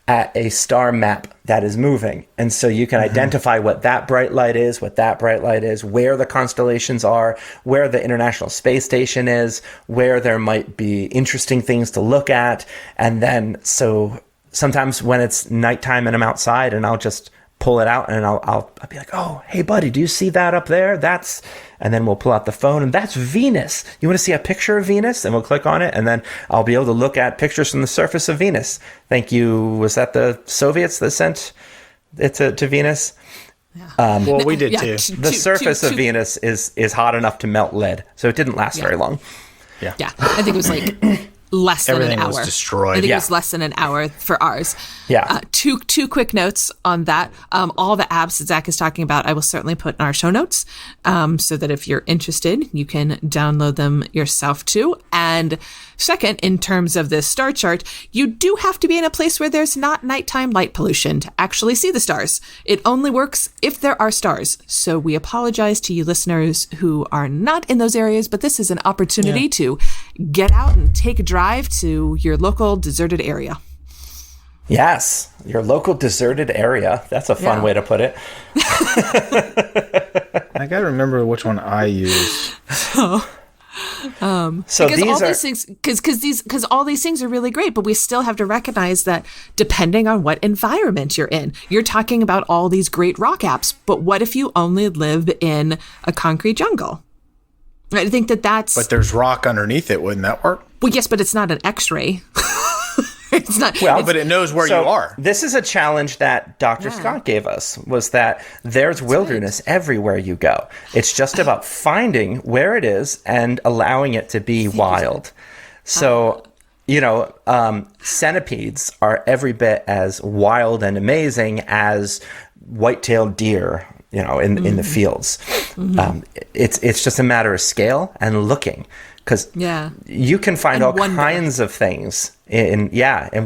[SPEAKER 2] at a star map that is moving. And so you can identify what that bright light is, where the constellations are, where the International Space Station is, where there might be interesting things to look at. And then so sometimes when it's nighttime and I'm outside and I'll just pull it out and I'll be like, oh, hey buddy, do you see that up there? And then we'll pull out the phone and that's Venus. You want to see a picture of Venus? And we'll click on it and then I'll be able to look at pictures from the surface of Venus. Thank you. Was that the Soviets that sent it to Venus?
[SPEAKER 3] Yeah. Well, we did too.
[SPEAKER 2] The surface of Venus is hot enough to melt lead, so it didn't last very long.
[SPEAKER 5] Yeah. I think it was like less than
[SPEAKER 3] Everything
[SPEAKER 5] an hour.
[SPEAKER 3] was destroyed.
[SPEAKER 5] I think it was less than an hour for ours.
[SPEAKER 2] Yeah.
[SPEAKER 5] Two quick notes on that. All the apps that Zach is talking about, I will certainly put in our show notes, so that if you're interested, you can download them yourself too. And second, in terms of this star chart, you do have to be in a place where there's not nighttime light pollution to actually see the stars. It only works if there are stars. So we apologize to you listeners who are not in those areas, but this is an opportunity to get out and take a drive to your local deserted area.
[SPEAKER 2] Yes, your local deserted area. That's a fun way to put it.
[SPEAKER 3] I got to remember which one I use.
[SPEAKER 2] So
[SPEAKER 5] because all these things, because all these things are really great, but we still have to recognize that depending on what environment you're in, you're talking about all these great rock apps. But what if you only live in a concrete jungle? I think that's.
[SPEAKER 3] But there's rock underneath it. Wouldn't that work?
[SPEAKER 5] Well, yes, but it's not an X-ray. It's not.
[SPEAKER 3] Well, but it knows where you are.
[SPEAKER 2] This is a challenge that Dr. Scott gave us, was that there's wilderness everywhere you go. It's just about finding where it is and allowing it to be wild. So, centipedes are every bit as wild and amazing as white-tailed deer, in the fields. It's just a matter of scale and looking. Because you can find all kinds of things in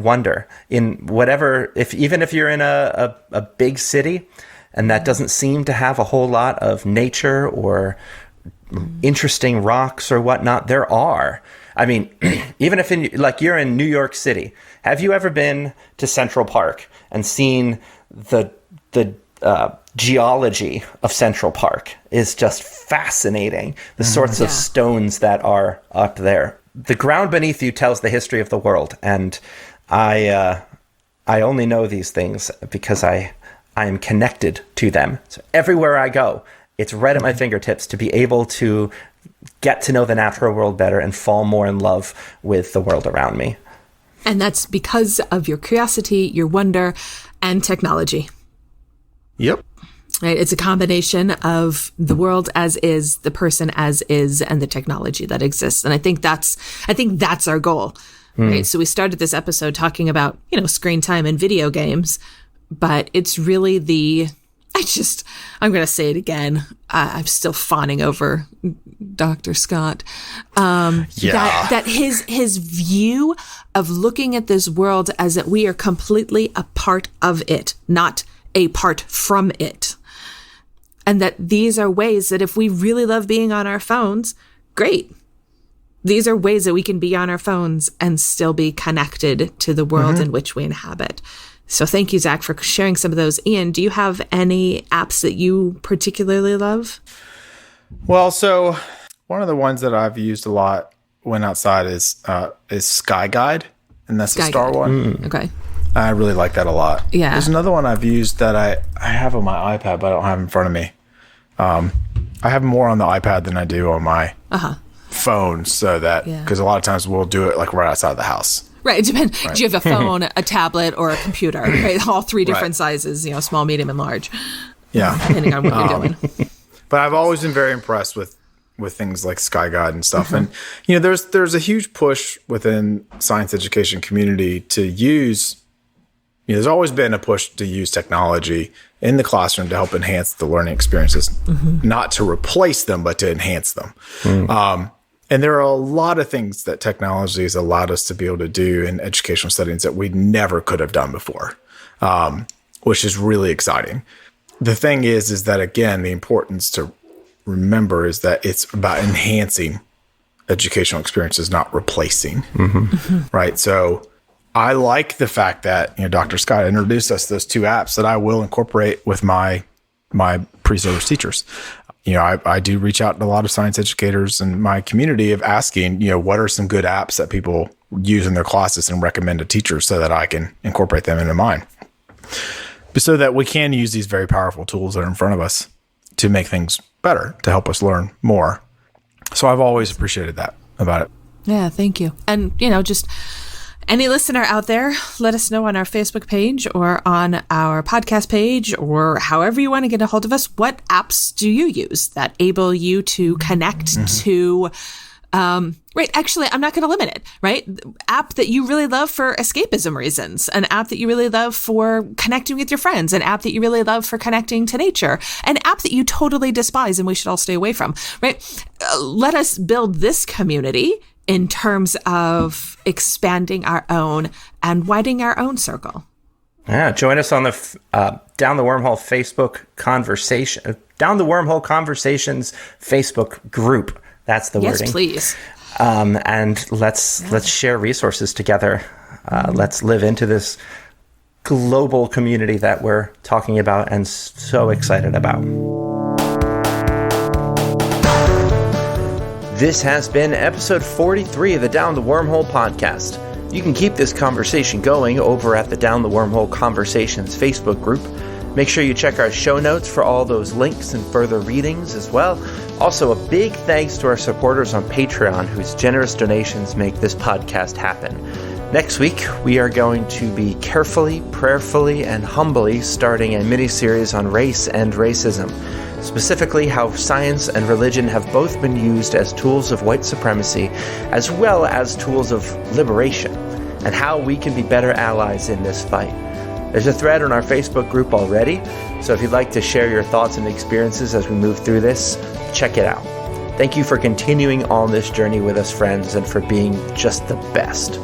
[SPEAKER 2] wonder in whatever, even if you're in a big city and that doesn't seem to have a whole lot of nature or interesting rocks or whatnot, there are. I mean, even if you're in New York City, have you ever been to Central Park and seen the geology of Central Park is just fascinating. The sorts of stones that are up there. The ground beneath you tells the history of the world, and I only know these things because I am connected to them. So everywhere I go, it's right at my fingertips to be able to get to know the natural world better and fall more in love with the world around me.
[SPEAKER 5] And that's because of your curiosity, your wonder, and technology.
[SPEAKER 3] Yep.
[SPEAKER 5] Right? It's a combination of the world as is, the person as is, and the technology that exists. And I think that's our goal. Right? So we started this episode talking about, screen time and video games, but it's really I'm going to say it again. I'm still fawning over Dr. Scott. That his view of looking at this world as that we are completely a part of it, not a part from it. And that these are ways that if we really love being on our phones, great. These are ways that we can be on our phones and still be connected to the world in which we inhabit. So thank you, Zach, for sharing some of those. Ian, do you have any apps that you particularly love?
[SPEAKER 3] Well, so one of the ones that I've used a lot when outside is Sky Guide, and that's the star one.
[SPEAKER 5] Okay.
[SPEAKER 3] I really like that a lot.
[SPEAKER 5] Yeah.
[SPEAKER 3] There's another one I've used that I have on my iPad, but I don't have in front of me. I have more on the iPad than I do on my phone, so that because a lot of times we'll do it like right outside the house.
[SPEAKER 5] Right. It depends. Right. Do you have a phone, a tablet, or a computer? Right. All three different sizes, small, medium, and large.
[SPEAKER 3] Yeah.
[SPEAKER 5] Depending on what you're doing.
[SPEAKER 3] But I've always been very impressed with things like Sky Guide and stuff. And, there's a huge push within science education community to use, there's always been a push to use technology in the classroom to help enhance the learning experiences, not to replace them, but to enhance them. And there are a lot of things that technology has allowed us to be able to do in educational settings that we never could have done before, which is really exciting. The thing is that, again, the importance to remember is that it's about enhancing educational experiences, not replacing, right? So I like the fact that, Dr. Scott introduced us those two apps that I will incorporate with my pre-service teachers. I do reach out to a lot of science educators in my community of asking, what are some good apps that people use in their classes and recommend to teachers so that I can incorporate them into mine. So that we can use these very powerful tools that are in front of us to make things better, to help us learn more. So I've always appreciated that about it.
[SPEAKER 5] Yeah, thank you. And, just any listener out there, let us know on our Facebook page or on our podcast page or however you want to get a hold of us. What apps do you use that enable you to connect to, right? Actually, I'm not going to limit it, right? App that you really love for escapism reasons, an app that you really love for connecting with your friends, an app that you really love for connecting to nature, an app that you totally despise and we should all stay away from, right? Let us build this community in terms of expanding our own and widening our own circle.
[SPEAKER 2] Yeah, join us on the Down the Wormhole Facebook conversation, Down the Wormhole Conversations Facebook group. That's the wording.
[SPEAKER 5] Yes, please.
[SPEAKER 2] And let's share resources together. Let's live into this global community that we're talking about and so excited about. This has been episode 43 of the Down the Wormhole podcast. You can keep this conversation going over at the Down the Wormhole Conversations Facebook group. Make sure you check our show notes for all those links and further readings as well. Also, a big thanks to our supporters on Patreon whose generous donations make this podcast happen. Next week, we are going to be carefully, prayerfully, and humbly starting a mini-series on race and racism, specifically how science and religion have both been used as tools of white supremacy as well as tools of liberation, and how we can be better allies in this fight. There's a thread on our Facebook group already, so if you'd like to share your thoughts and experiences as we move through this, check it out. Thank you for continuing on this journey with us, friends, and for being just the best.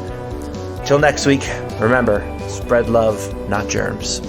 [SPEAKER 2] Till next week, remember, spread love, not germs.